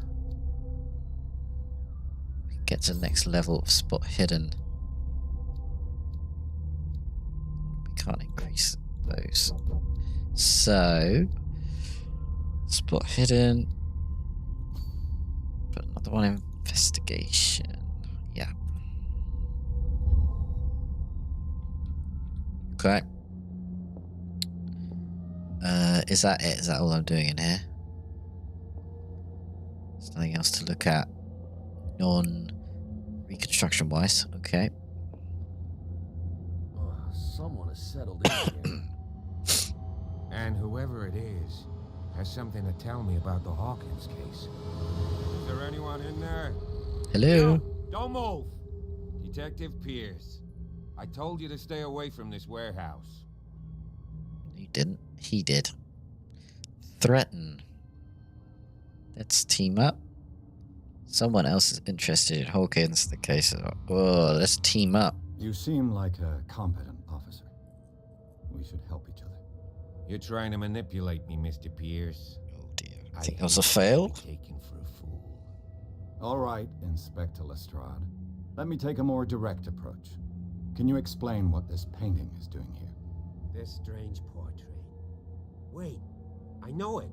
We can get to the next level of spot hidden. We can't increase those. So, spot hidden. Put another one in investigation. Yeah. Okay. Is that it? Is that all I'm doing in here? There's nothing else to look at. Non-reconstruction wise. Okay. Someone has settled in here. And whoever it is has something to tell me about the Hawkins case. Is there anyone in there? Hello? No, don't move! Detective Pierce. I told you to stay away from this warehouse. You didn't. He did. Threaten. Let's team up. Someone else is interested in Hawkins. The case is... Oh, let's team up. You seem like a competent officer. We should help each other. You're trying to manipulate me, Mr. Pierce. Oh dear. I think that was a fail. Taken for a fool. All right, Inspector Lestrade. Let me take a more direct approach. Can you explain what this painting is doing here? This strange portrait. Wait, I know it.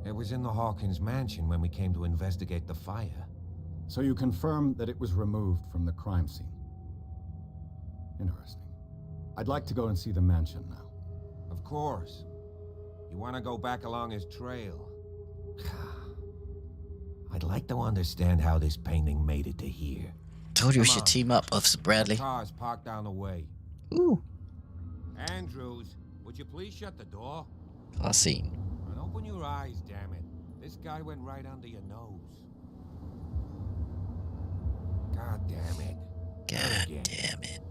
It was in the Hawkins mansion when we came to investigate the fire. So you confirm that it was removed from the crime scene? Interesting. I'd like to go and see the mansion now. Of course. You want to go back along his trail? I'd like to understand how this painting made it to here. Told you we should team up, Officer Bradley. The car's parked down the way. Ooh. Andrews, would you please shut the door? Car scene. And open your eyes, damn it. This guy went right under your nose. God damn it. God damn it.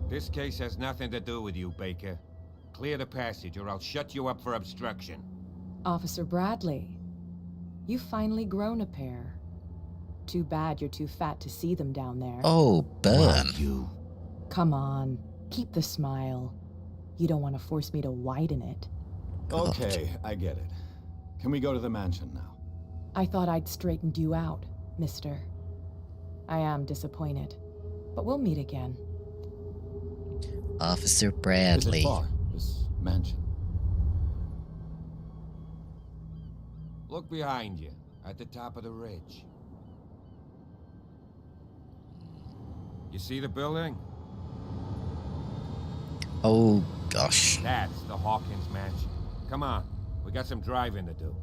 This case has nothing to do with you, Baker. Clear the passage or I'll shut you up for obstruction. Officer Bradley, you've finally grown a pair. Too bad you're too fat to see them down there. Oh, burn. Well, you. Come on, keep the smile. You don't want to force me to widen it. God. Okay, I get it. Can we go to the mansion now? I thought I'd straightened you out, mister. I am disappointed, but we'll meet again. Officer Is Bradley. it far, this mansion? Look behind you, at the top of the ridge. You see the building? Oh, gosh. That's the Hawkins mansion. Come on, we got some driving to do.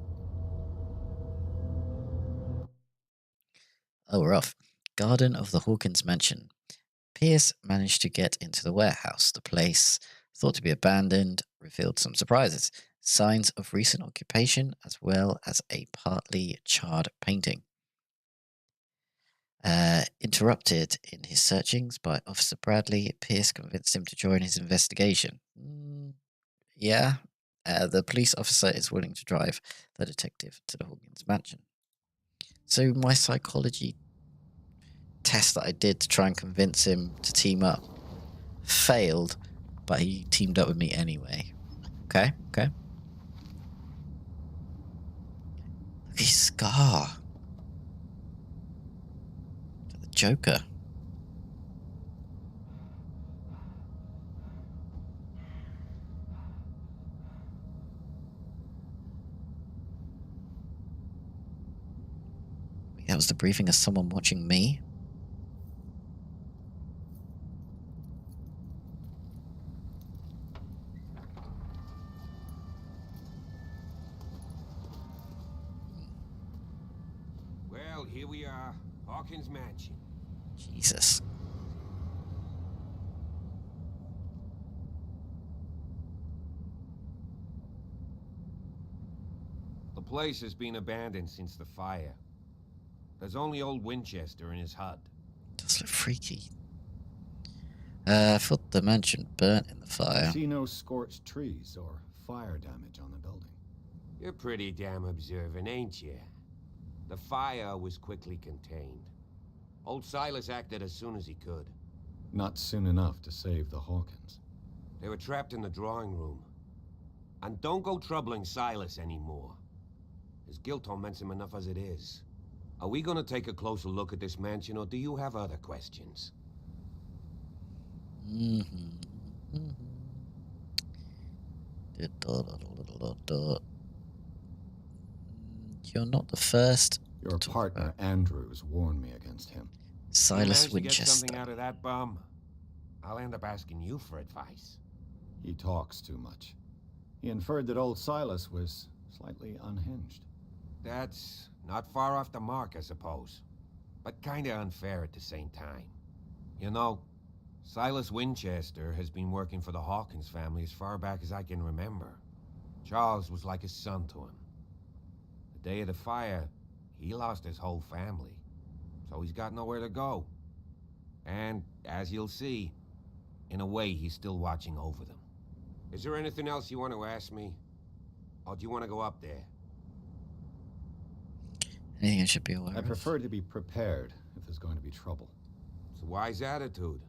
Oh, we're off. Garden of the Hawkins Mansion. Pierce managed to get into the warehouse. The place, thought to be abandoned, revealed some surprises. Signs of recent occupation, as well as a partly charred painting. Interrupted in his searchings by Officer Bradley, Pierce convinced him to join his investigation. Yeah, the police officer is willing to drive the detective to the Hawkins Mansion. So my psychology test that I did to try and convince him to team up failed, but he teamed up with me anyway. Okay. Look at his scar. The Joker. Wait, that was the briefing of someone watching me? Well, here we are, Hawkins Mansion. Jesus. The place has been abandoned since the fire. There's only old Winchester in his hut. Does look freaky. I thought the mansion burnt in the fire. I see no scorched trees or fire damage on the building. You're pretty damn observant, ain't you? The fire was quickly contained. Old Silas acted as soon as he could. Not soon enough to save the Hawkins. They were trapped in the drawing room. And don't go troubling Silas anymore. His guilt torments him enough as it is. Are we gonna take a closer look at this mansion, or do you have other questions? You're not the first. Your partner, Andrews, warned me against him. Silas You managed to get something Winchester. out of that bum? I'll end up asking you for advice. He talks too much. He inferred that old Silas was slightly unhinged. That's not far off the mark, I suppose. But kinda unfair at the same time. You know, Silas Winchester has been working for the Hawkins family as far back as I can remember. Charles was like a son to him. The day of the fire, he lost his whole family. So he's got nowhere to go. And, as you'll see, in a way, he's still watching over them. Is there anything else you want to ask me? Or do you want to go up there? Anything I should be aware I of? prefer to be prepared if there's going to be trouble. It's a wise attitude.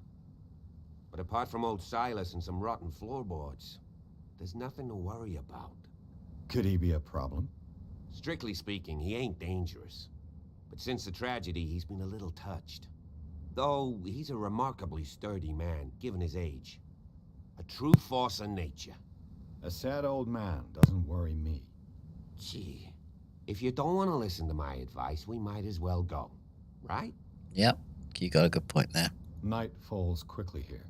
But apart from old Silas and some rotten floorboards, there's nothing to worry about. Could he be a problem? Strictly speaking, he ain't dangerous. But since the tragedy, he's been a little touched. Though he's a remarkably sturdy man, given his age. A true force of nature. A sad old man doesn't worry me. Gee, if you don't want to listen to my advice, we might as well go. Right? Yep, you got a good point there. Night falls quickly here,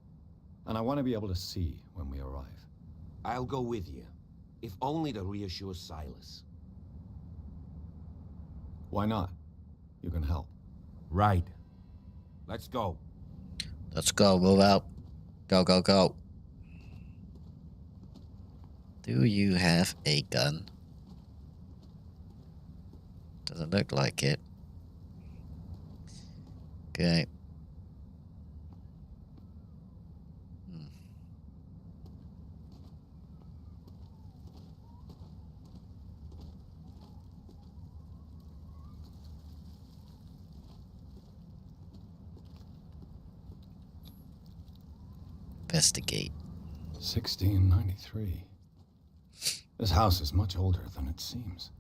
and I want to be able to see when we arrive. I'll go with you, if only to reassure Silas. Why not? You can help. Right. Let's go. Let's go, move out. Go, go, go. Do you have a gun? Doesn't look like it. Okay. Investigate. 1693. This house is much older than it seems.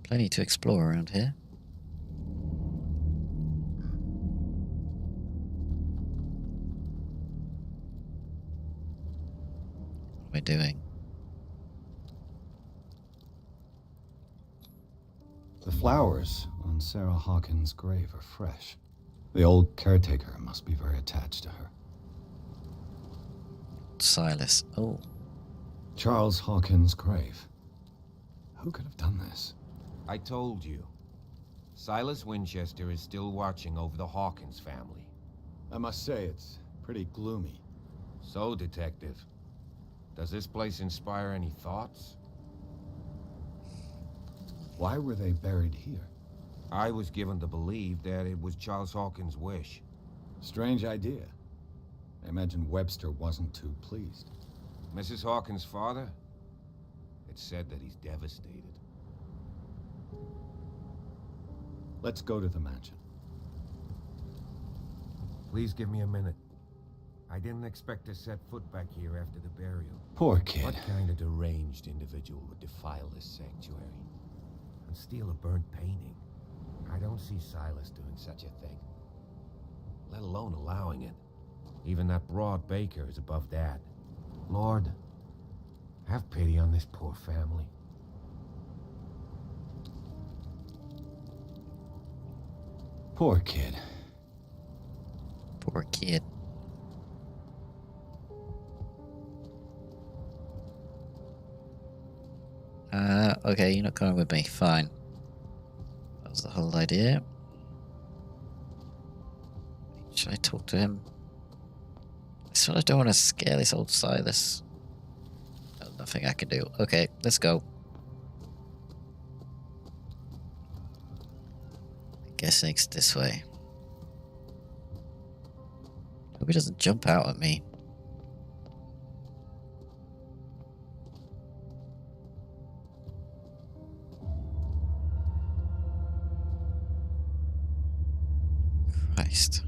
Plenty to explore around here. What am I doing? The flowers on Sarah Hawkins' grave are fresh. The old caretaker must be very attached to her. Silas. Oh. Charles Hawkins' grave. Who could have done this? I told you. Silas Winchester is still watching over the Hawkins family. I must say, it's pretty gloomy. So, Detective, does this place inspire any thoughts? Why were they buried here? I was given to believe that it was Charles Hawkins' wish. Strange idea. I imagine Webster wasn't too pleased. Mrs. Hawkins' father? It's said that he's devastated. Let's go to the mansion. Please give me a minute. I didn't expect to set foot back here after the burial. Poor kid. What kind of deranged individual would defile this sanctuary? And steal a burnt painting? I don't see Silas doing such a thing. Let alone allowing it. Even that broad baker is above that. Lord, have pity on this poor family. Poor kid. Poor kid. Okay, you're not coming with me. Fine. That was the whole idea. Should I talk to him? I sort of don't want to scare this old Silas. There's nothing I can do. Okay, let's go. I guess it's this way. Hope he doesn't jump out at me. Christ.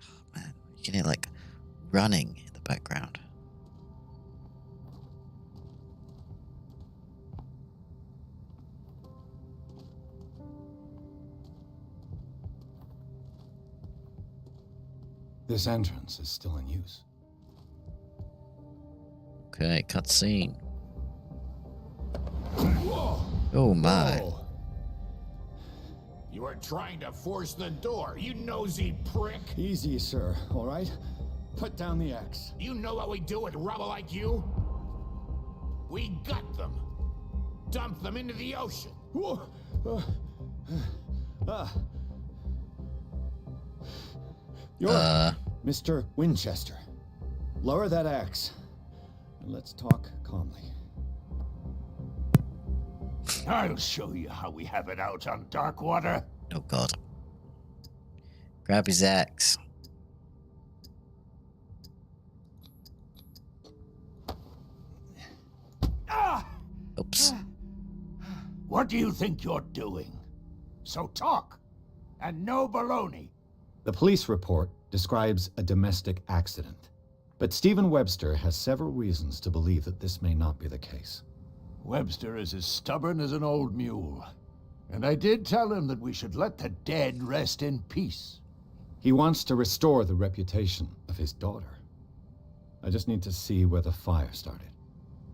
Oh man, you can hear like running in the background. This entrance is still in use. Okay, cutscene. Oh my. Whoa. You are trying to force the door, you nosy prick! Easy, sir, all right? Put down the axe. You know what we do with rubble like you? We gut them. Dump them into the ocean. Whoa. You're Mr. Winchester. Lower that axe. And let's talk calmly. I'll show you how we have it out on Darkwater. Oh god. Grab his axe. Oops. What do you think you're doing? So talk, and no baloney. The police report describes a domestic accident, but Stephen Webster has several reasons to believe that this may not be the case. Webster is as stubborn as an old mule. And I did tell him that we should let the dead rest in peace. He wants to restore the reputation of his daughter. I just need to see where the fire started.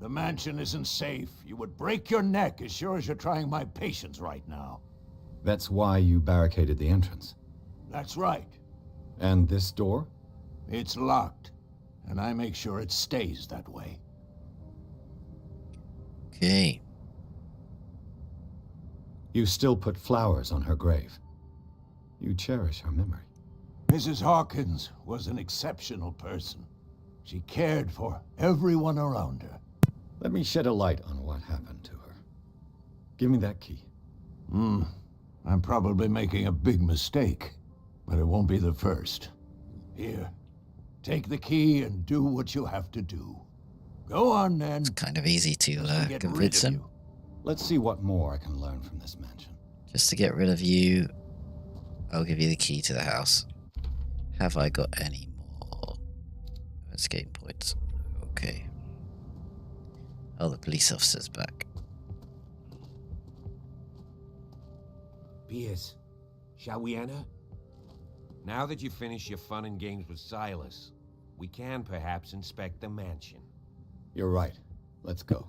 The mansion isn't safe. You would break your neck as sure as you're trying my patience right now. That's why you barricaded the entrance. That's right. And this door? It's locked, and I make sure it stays that way. Okay. You still put flowers on her grave. You cherish her memory. Mrs. Hawkins was an exceptional person. She cared for everyone around her. Let me shed a light on what happened to her. Give me that key. I'm probably making a big mistake, but it won't be the first. Here, take the key and do what you have to do. Go on, then. It's kind of easy to Get rid convince of him. you. Let's see what more I can learn from this mansion. Just to get rid of you, I'll give you the key to the house. Have I got any more escape points? Okay. Oh, the police officer's back. Pierce, shall we enter? Now that you've finished your fun and games with Silas, we can perhaps inspect the mansion. You're right. Let's go.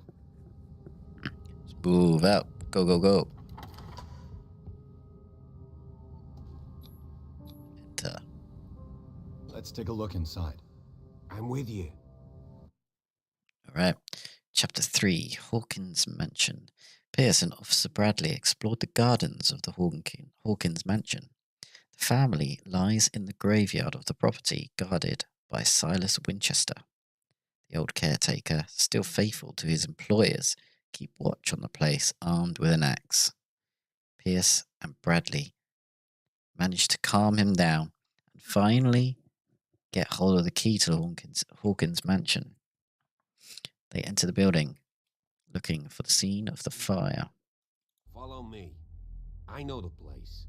Let's move out. Go, go, go. Enter. Let's take a look inside. I'm with you. Alright. Chapter 3, Hawkins Mansion. Pierce and Officer Bradley explored the gardens of the Hawkins Mansion. The family lies in the graveyard of the property, guarded by Silas Winchester. The old caretaker, still faithful to his employers, keep watch on the place armed with an axe. Pierce and Bradley manage to calm him down and finally get hold of the key to the Hawkins Mansion. They enter the building, looking for the scene of the fire. Follow me. I know the place.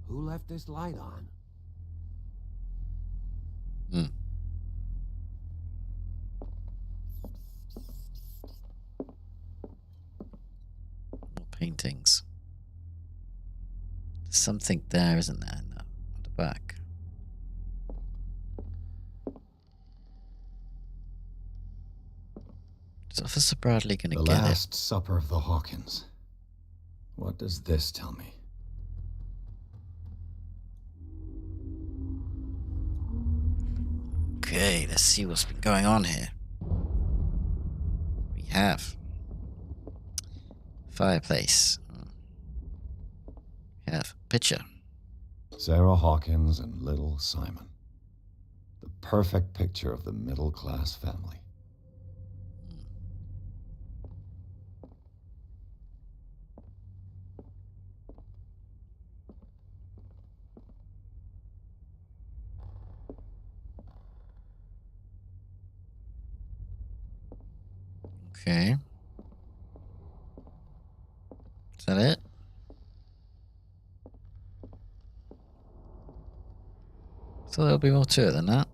Who left this light on? More paintings. There's something there, isn't there, in the back? Is Officer Bradley going to The get it? Last Supper of the Hawkins. What does this tell me? Okay, let's see what's been going on here. We have fireplace. We have picture. Sarah Hawkins and little Simon. The perfect picture of the middle-class family. Okay. Is that it? So there'll be more to it than that.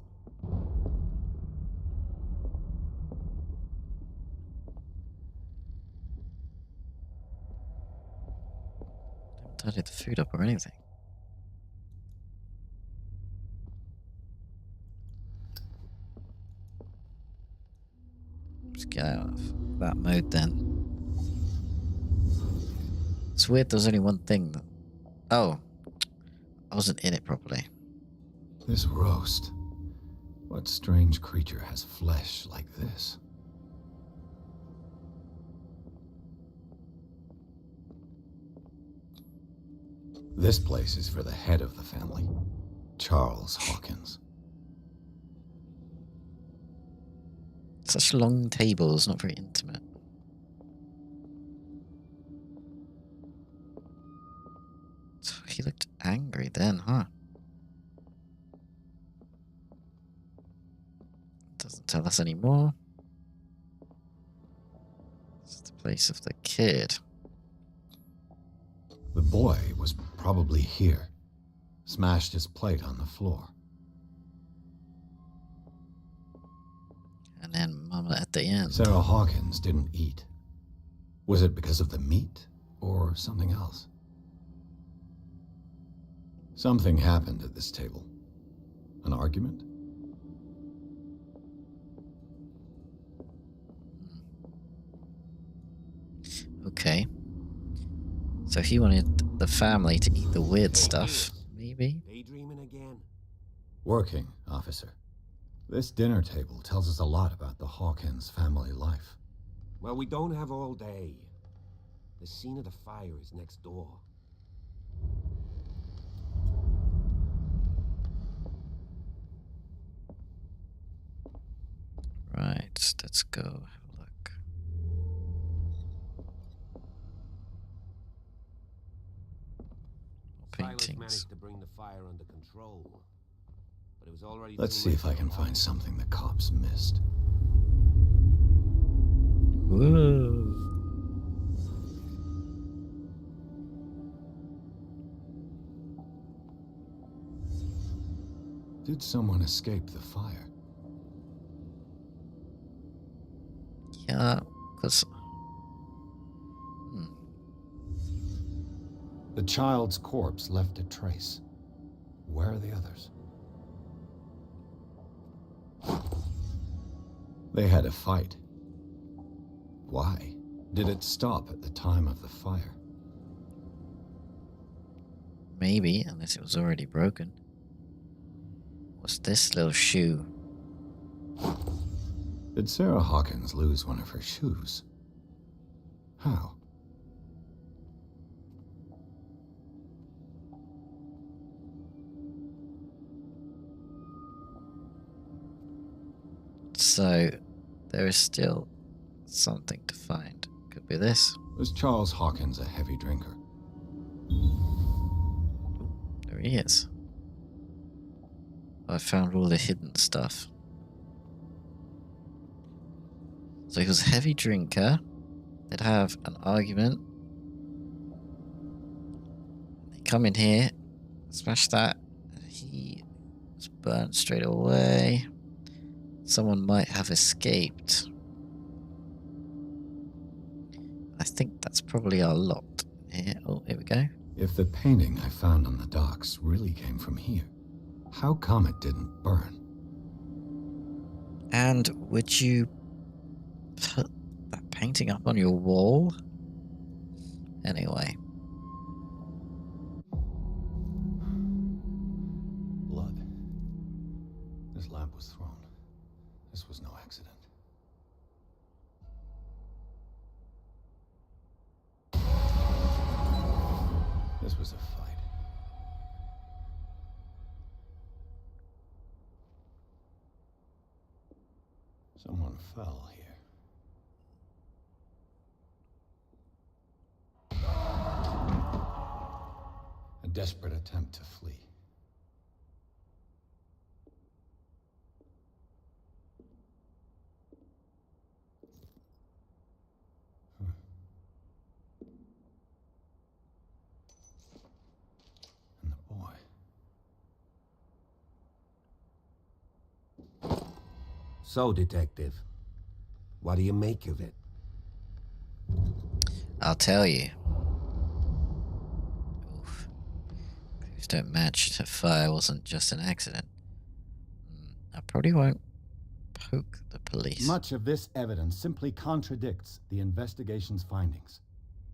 Haven't tidied the food up or anything. Let's get out of that mode then. It's weird there's only one thing that... Oh. I wasn't in it properly. This roast. What strange creature has flesh like this? This place is for the head of the family, Charles Hawkins. Such long tables, not very intimate. So he looked angry then, huh? Doesn't tell us anymore. It's the place of the kid. The boy was probably here. Smashed his plate on the floor. And then Mama at the end. Sarah Hawkins didn't eat. Was it because of the meat or something else? Something happened at this table. An argument? Okay. So he wanted the family to eat the weird stuff, maybe? Daydreaming again? Working, officer. This dinner table tells us a lot about the Hawkins family life. Well, we don't have all day. The scene of the fire is next door. Right, let's go have a look. Silas Paintings. managed to bring the fire under control, but it was already Let's too see late if I for can the find Hawkins. something the cops missed. Whoa. Did someone escape the fire? Yeah, because... The child's corpse left a trace. Where are the others? They had a fight. Why? Did it stop at the time of the fire? Maybe, unless it was already broken. What's this little shoe? Did Sarah Hawkins lose one of her shoes? How? So, there is still something to find. Could be this. Was Charles Hawkins a heavy drinker? There he is. I found all the hidden stuff. So he was a heavy drinker. They'd have an argument. They come in here, smash that. He was burnt straight away. Someone might have escaped. I think that's probably our lot here. Oh, here we go. If the painting I found on the docks really came from here, how come it didn't burn? And would you put that painting up on your wall? Anyway. Blood. This lamp was thrown. This was no accident. This was a fight. Someone fell here. A desperate attempt to flee. And the boy. So, Detective, what do you make of it? I'll tell you. Oof. Clues don't match. The fire wasn't just an accident. I probably won't poke the police. Much of this evidence simply contradicts the investigation's findings.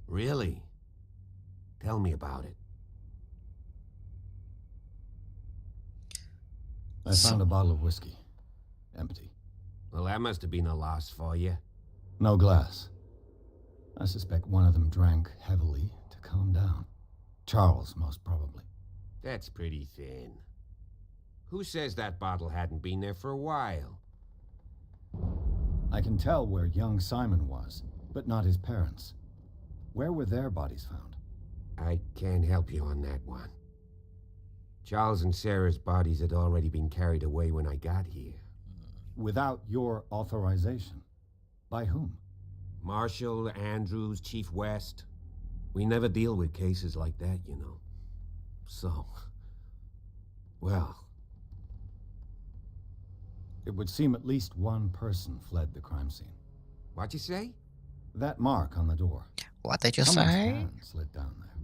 Really? Tell me about it. I found a bottle of whiskey. Empty. Well, that must have been a loss for you. No glass. I suspect one of them drank heavily to calm down. Charles, most probably. That's pretty thin. Who says that bottle hadn't been there for a while? I can tell where young Simon was, but not his parents. Where were their bodies found? I can't help you on that one. Charles and Sarah's bodies had already been carried away when I got here. Without your authorization? By whom? Marshall, Andrews, Chief West. We never deal with cases like that, you know. So... well... It would seem at least one person fled the crime scene. What'd you say? That mark on the door. What did you Someone's say? hand slid down there.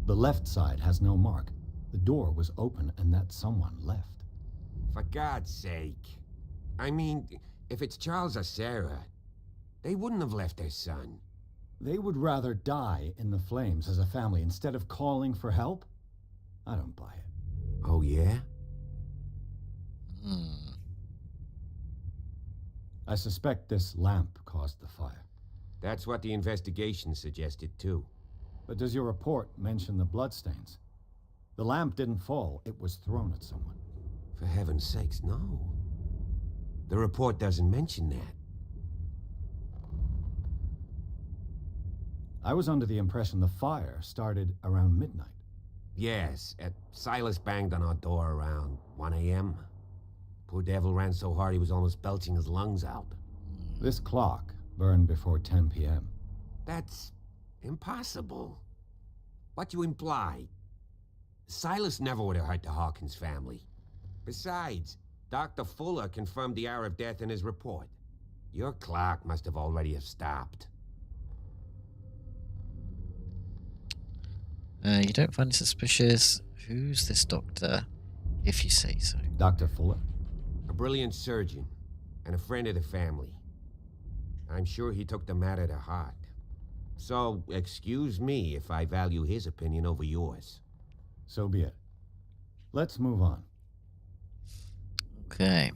The left side has no mark. The door was open and that someone left. For God's sake. I mean, if it's Charles or Sarah, they wouldn't have left their son. They would rather die in the flames as a family instead of calling for help? I don't buy it. Oh, yeah? I suspect this lamp caused the fire. That's what the investigation suggested, too. But does your report mention the bloodstains? The lamp didn't fall, it was thrown at someone. For heaven's sakes, no. The report doesn't mention that. I was under the impression the fire started around midnight. Yes, Silas banged on our door around 1 a.m. Poor devil ran so hard he was almost belching his lungs out. This clock burned before 10 p.m. That's impossible. What you imply? Silas never would have hurt the Hawkins family. Besides, Dr. Fuller confirmed the hour of death in his report. Your clock must have already have stopped. You don't find it suspicious. Who's this doctor, if you say so? Dr. Fuller? A brilliant surgeon, and a friend of the family. I'm sure he took the matter to heart. So, excuse me if I value his opinion over yours. So be it. Let's move on. Okay.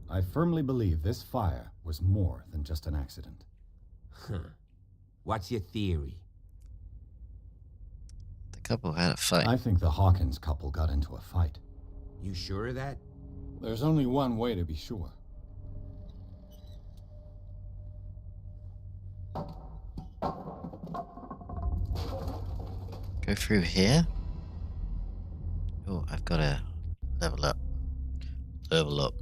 I firmly believe this fire was more than just an accident. Huh. What's your theory? The couple had a fight. I think the Hawkins couple got into a fight. You sure of that? There's only one way to be sure. Go through here? Oh, I've got to level up. Level up.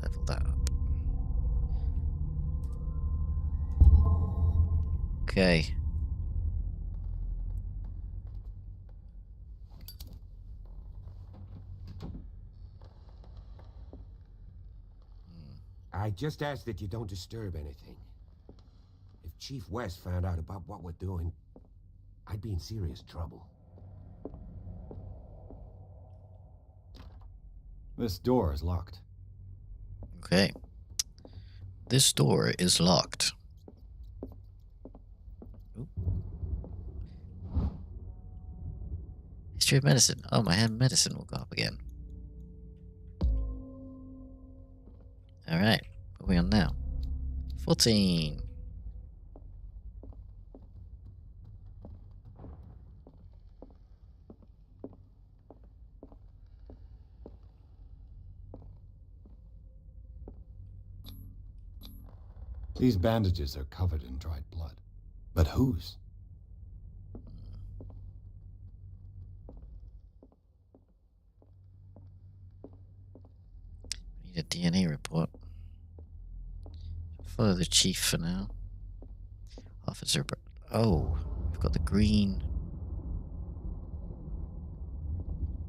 Level that up. Okay. I just ask that you don't disturb anything. If Chief West found out about what we're doing, I'd be in serious trouble. This door is locked. Okay. This door is locked. Ooh. History of medicine. Oh, my hand medicine will go up again. Alright. What are we on now? 14. These bandages are covered in dried blood. But whose? We need a DNA report. Follow the chief for now. Officer. Oh, we've got the green.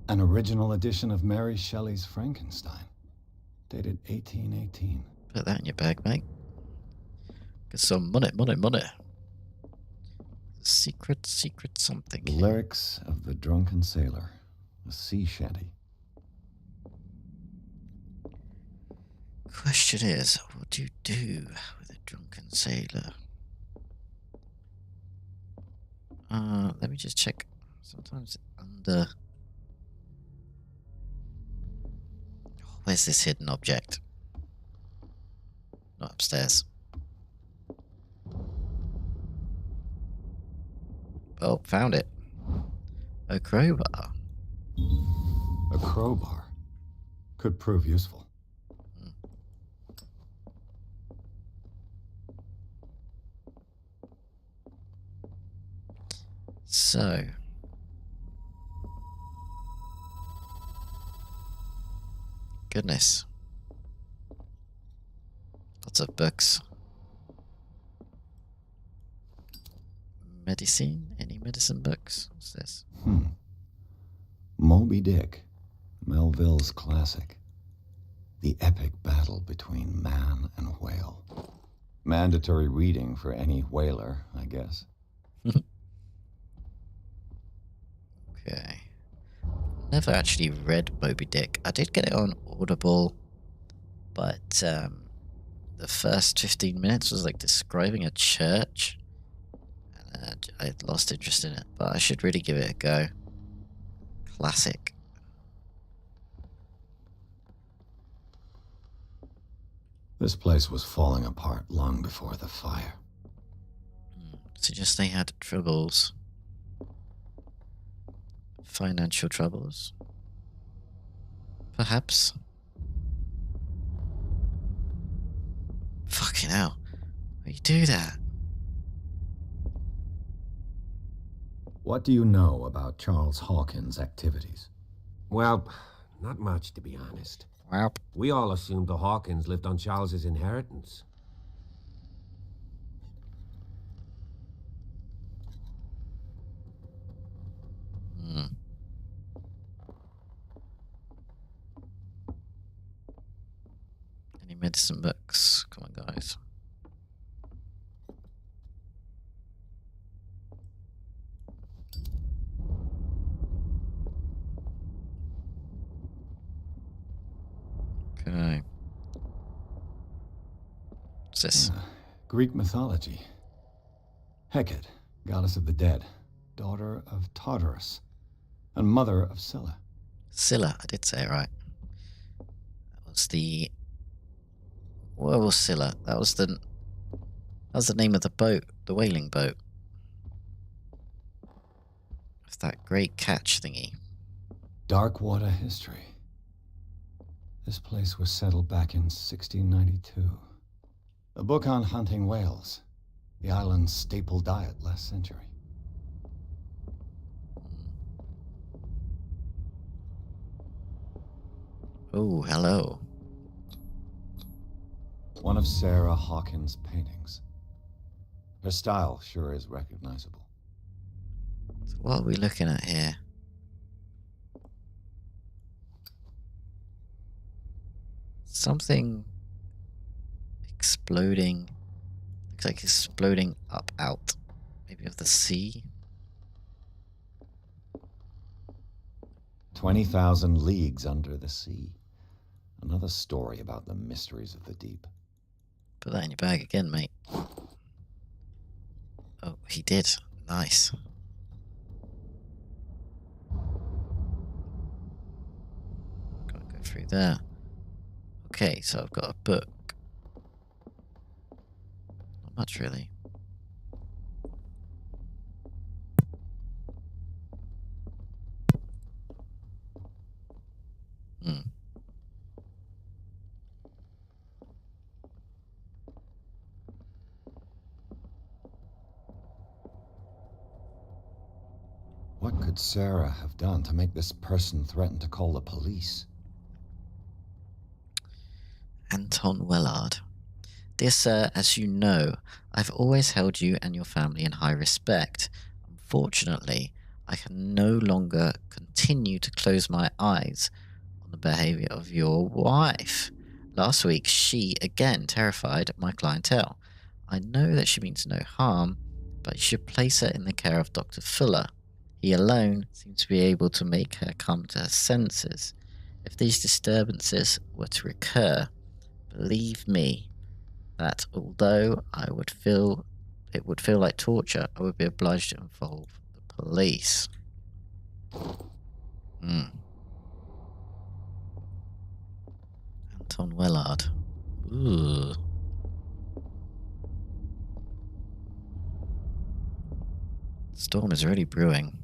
An original edition of Mary Shelley's Frankenstein, dated 1818. Put that in your bag, mate. Get some money, money, money. Secret, secret something. The lyrics of the drunken sailor, a sea shanty. Question is, what do you do with a drunken sailor? Let me just check. Sometimes under... Oh, where's this hidden object? Not upstairs. Oh, found it. A crowbar. A crowbar. Could prove useful. So. Goodness. Lots of books. Medicine? Any medicine books? What's this? Moby Dick. Melville's classic. The epic battle between man and whale. Mandatory reading for any whaler, I guess. Okay. Never actually read Moby Dick. I did get it on Audible, but the first 15 minutes was like describing a church. And I lost interest in it, but I should really give it a go. Classic. This place was falling apart long before the fire. Suggest they had troubles. Financial troubles. Perhaps. Fucking hell. Why you do that? What do you know about Charles Hawkins' activities? Well, not much, to be honest. Well, We all assumed the Hawkins lived on Charles's inheritance. Any medicine books? Come on, guys. Okay. What's this? Greek mythology. Hecate, goddess of the dead, daughter of Tartarus, and mother of Scylla. Scylla, I did say it right. That was the... Where was Scylla? That was the name of the boat, the whaling boat. It's that great catch thingy. Dark water history. This place was settled back in 1692. A book on hunting whales, the island's staple diet last century. Oh, hello. One of Sarah Hawkins' paintings. Her style sure is recognizable. So what are we looking at here? Something exploding. Looks like exploding up out. Maybe of the sea? 20,000 leagues under the sea. Another story about the mysteries of the deep. Put that in your bag again, mate. Oh, he did. Nice. Gotta go through there. Okay, so I've got a book. Not much, really. What could Sarah have done to make this person threaten to call the police? Anton Wellard. Dear sir, as you know, I've always held you and your family in high respect. Unfortunately, I can no longer continue to close my eyes on the behavior of your wife. Last week, she again terrified my clientele. I know that she means no harm, but you should place her in the care of Dr. Fuller. He alone seems to be able to make her come to her senses. If these disturbances were to recur, believe me that although it would feel like torture, I would be obliged to involve the police. Anton Wellard. Ooh. Storm is already brewing.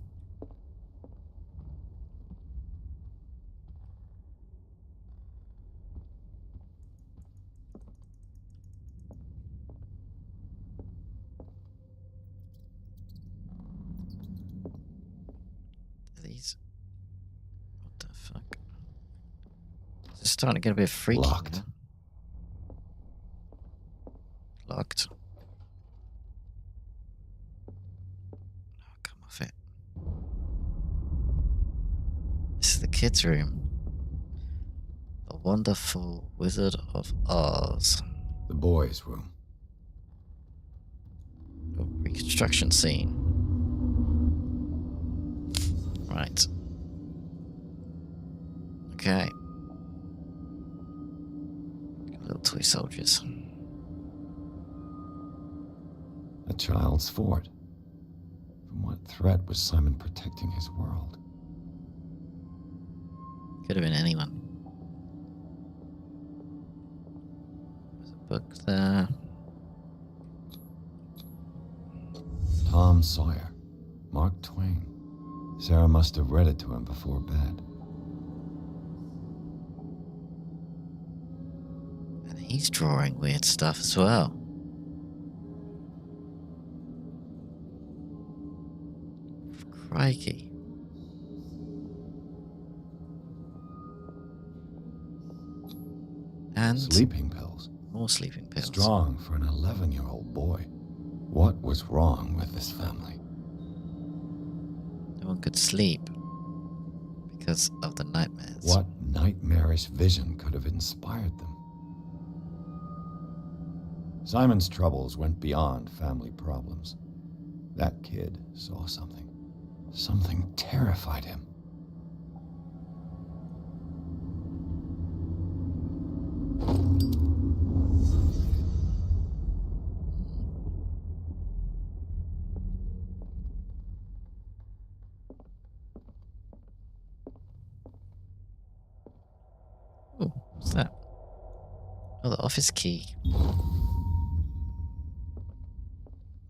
These. What the fuck? It's starting to get a bit freaky. Locked. Now. Locked. Oh, come off it. This is the kids' room. The Wonderful Wizard of Oz. The boys' room. A reconstruction scene. Right. Okay. Little toy soldiers. A child's fort. From what threat was Simon protecting his world? Could have been anyone. There's a book there. Tom Sawyer. Mark Twain. Sarah must have read it to him before bed. And he's drawing weird stuff as well. Crikey. And Sleeping pills. more sleeping pills. Strong for an 11-year-old boy. What was wrong with this family? No one could sleep because of the nightmares. What nightmarish vision could have inspired them? Simon's troubles went beyond family problems. That kid saw something. Something terrified him. Oh, what's that? Oh, the office key.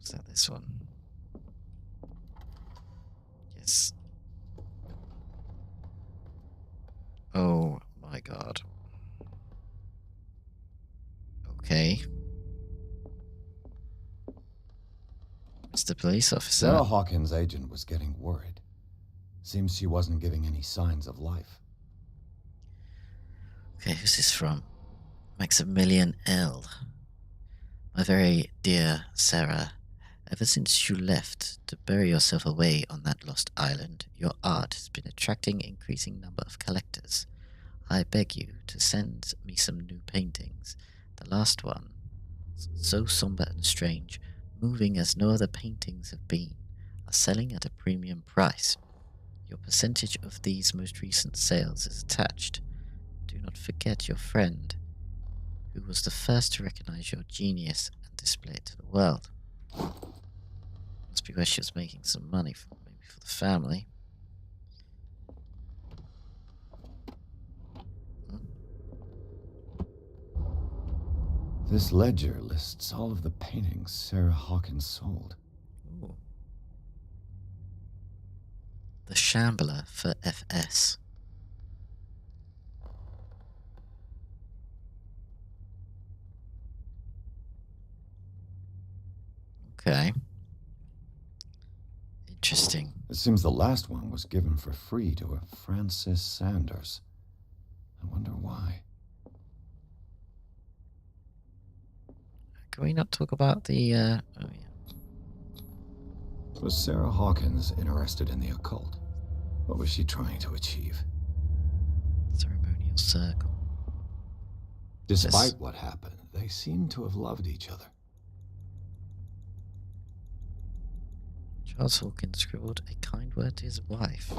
Is that this one? Yes. Oh my god. Okay. Mr. Police Officer. Sarah Hawkins' agent was getting worried. Seems she wasn't giving any signs of life. Okay, who's this from? Maximilian L. My very dear Sarah, ever since you left to bury yourself away on that lost island, your art has been attracting an increasing number of collectors. I beg you to send me some new paintings. The last one, so somber and strange, moving as no other paintings have been, are selling at a premium price. Your percentage of these most recent sales is attached. Do not forget your friend, who was the first to recognize your genius and display it to the world. Must be where she was making some money, maybe for the family. This ledger lists all of the paintings Sarah Hawkins sold. Ooh. The Shambler for FS. Okay. Interesting. It seems the last one was given for free to a Francis Sanders. I wonder why. Can we not talk about the, oh yeah. Was Sarah Hawkins interested in the occult? What was she trying to achieve? Ceremonial circle. Despite what happened, they seemed to have loved each other. Charles Hawkins scribbled a kind word to his wife.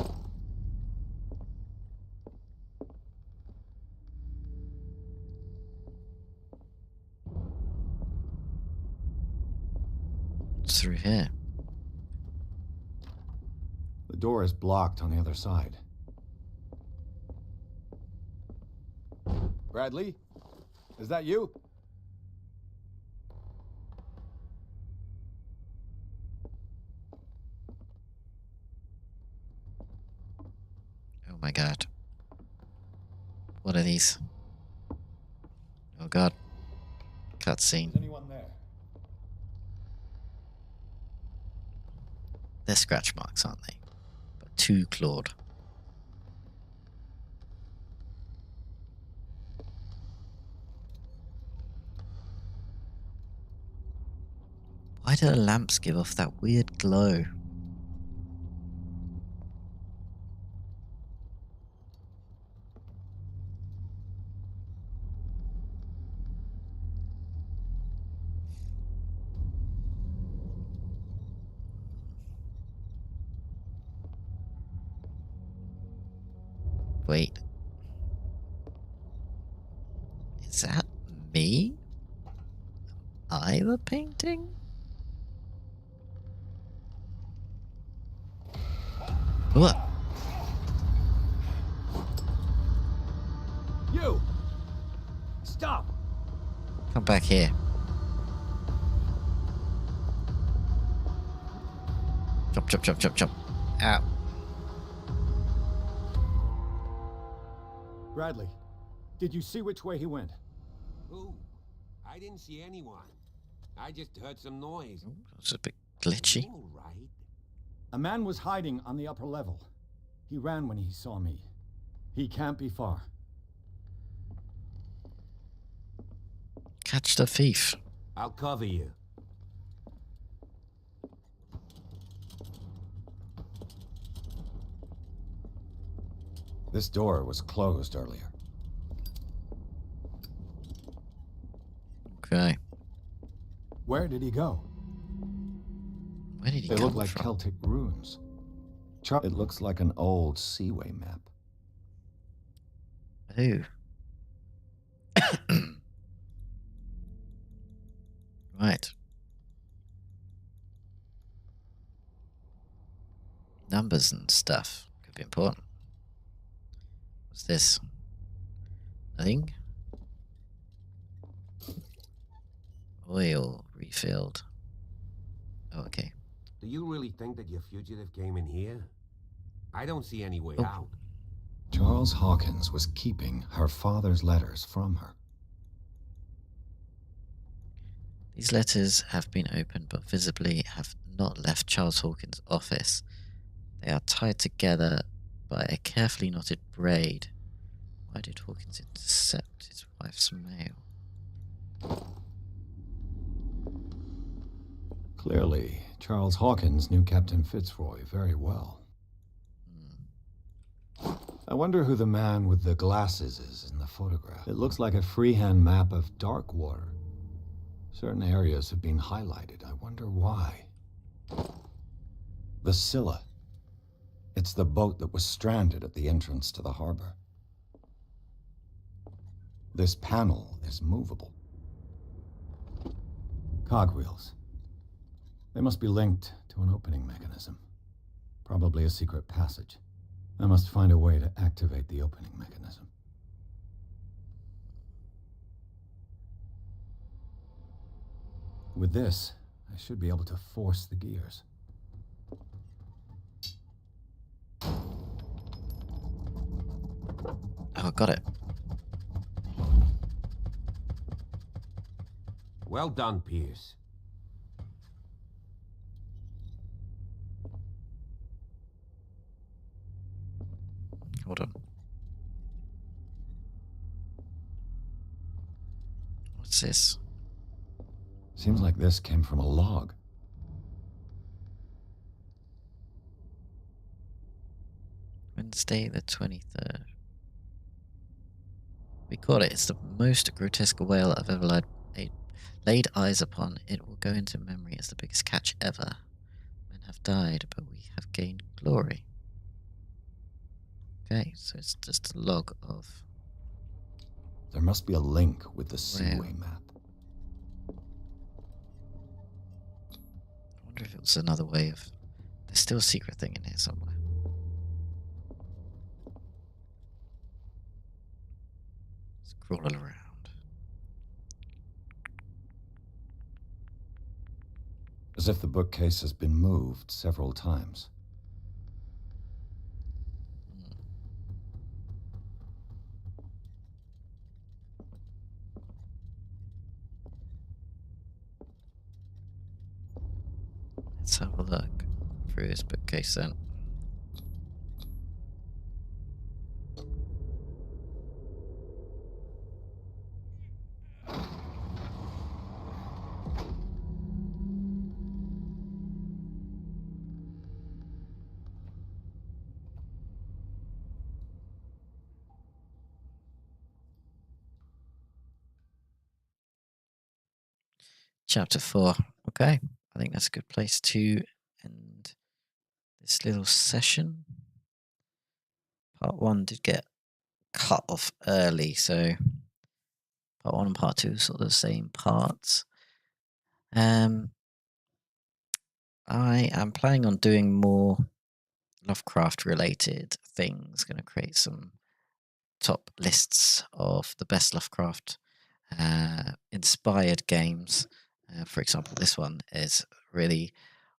What's through here? The door is blocked on the other side. Bradley? Is that you? Oh my god. What are these? Oh god. Cutscene. Is anyone there? They're scratch marks, aren't they? But too clawed. Why do the lamps give off that weird glow? Wait. Is that me? I the painting? What? You! Stop! Come back here. Jump, jump, jump, jump, jump. Ow. Bradley, did you see which way he went? Who? I didn't see anyone. I just heard some noise. It's a bit glitchy. You all right? A man was hiding on the upper level. He ran when he saw me. He can't be far. Catch the thief. I'll cover you. This door was closed earlier. Okay. Where did he go? Where did he They come look like from? Celtic runes. It looks like an old seaway map. Ooh. Right. Numbers and stuff could be important. What's this? Nothing? Oil refilled. Oh, okay. Do you really think that your fugitive came in here? I don't see any way Oh. out. Charles Hawkins was keeping her father's letters from her. These letters have been opened but visibly have not left Charles Hawkins' office. They are tied together by a carefully knotted braid. Why did Hawkins intercept his wife's mail? Clearly, Charles Hawkins knew Captain Fitzroy very well. I wonder who the man with the glasses is in the photograph. It looks like a freehand map of Darkwater. Certain areas have been highlighted. I wonder why. The Scylla. It's the boat that was stranded at the entrance to the harbor. This panel is movable. Cogwheels. They must be linked to an opening mechanism. Probably a secret passage. I must find a way to activate the opening mechanism. With this, I should be able to force the gears. Oh, got it. Well done, Pierce. Hold on. What's this? Seems like this came from a log. Wednesday the 23rd. We caught it. It's the most grotesque whale I've ever laid eyes upon. It will go into memory as the biggest catch ever. Men have died, but we have gained glory. Okay, so it's just a log of... There must be a link with the Seaway map. I wonder if it was another way of... There's still a secret thing in here somewhere. Let's crawl all around. As if the bookcase has been moved several times. Let's have a look through this bookcase then. Chapter 4. Okay, I think that's a good place to end this little session. Part 1 did get cut off early, so part 1 and part 2 are sort of the same parts. I am planning on doing more Lovecraft related things. Going to create some top lists of the best Lovecraft inspired games. For example, this one is a really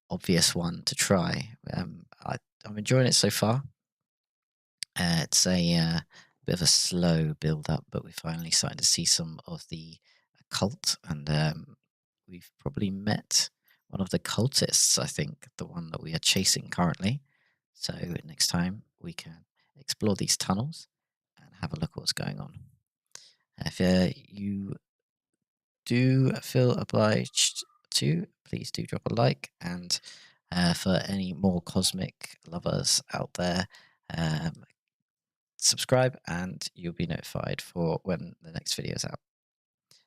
obvious one to try. I'm enjoying it so far. It's a bit of a slow build up, but we're finally starting to see some of the occult, and we've probably met one of the cultists, I think, the one that we are chasing currently. So next time we can explore these tunnels and have a look at what's going on. If you do feel obliged to, please do drop a like, and for any more cosmic lovers out there, subscribe and you'll be notified for when the next video is out.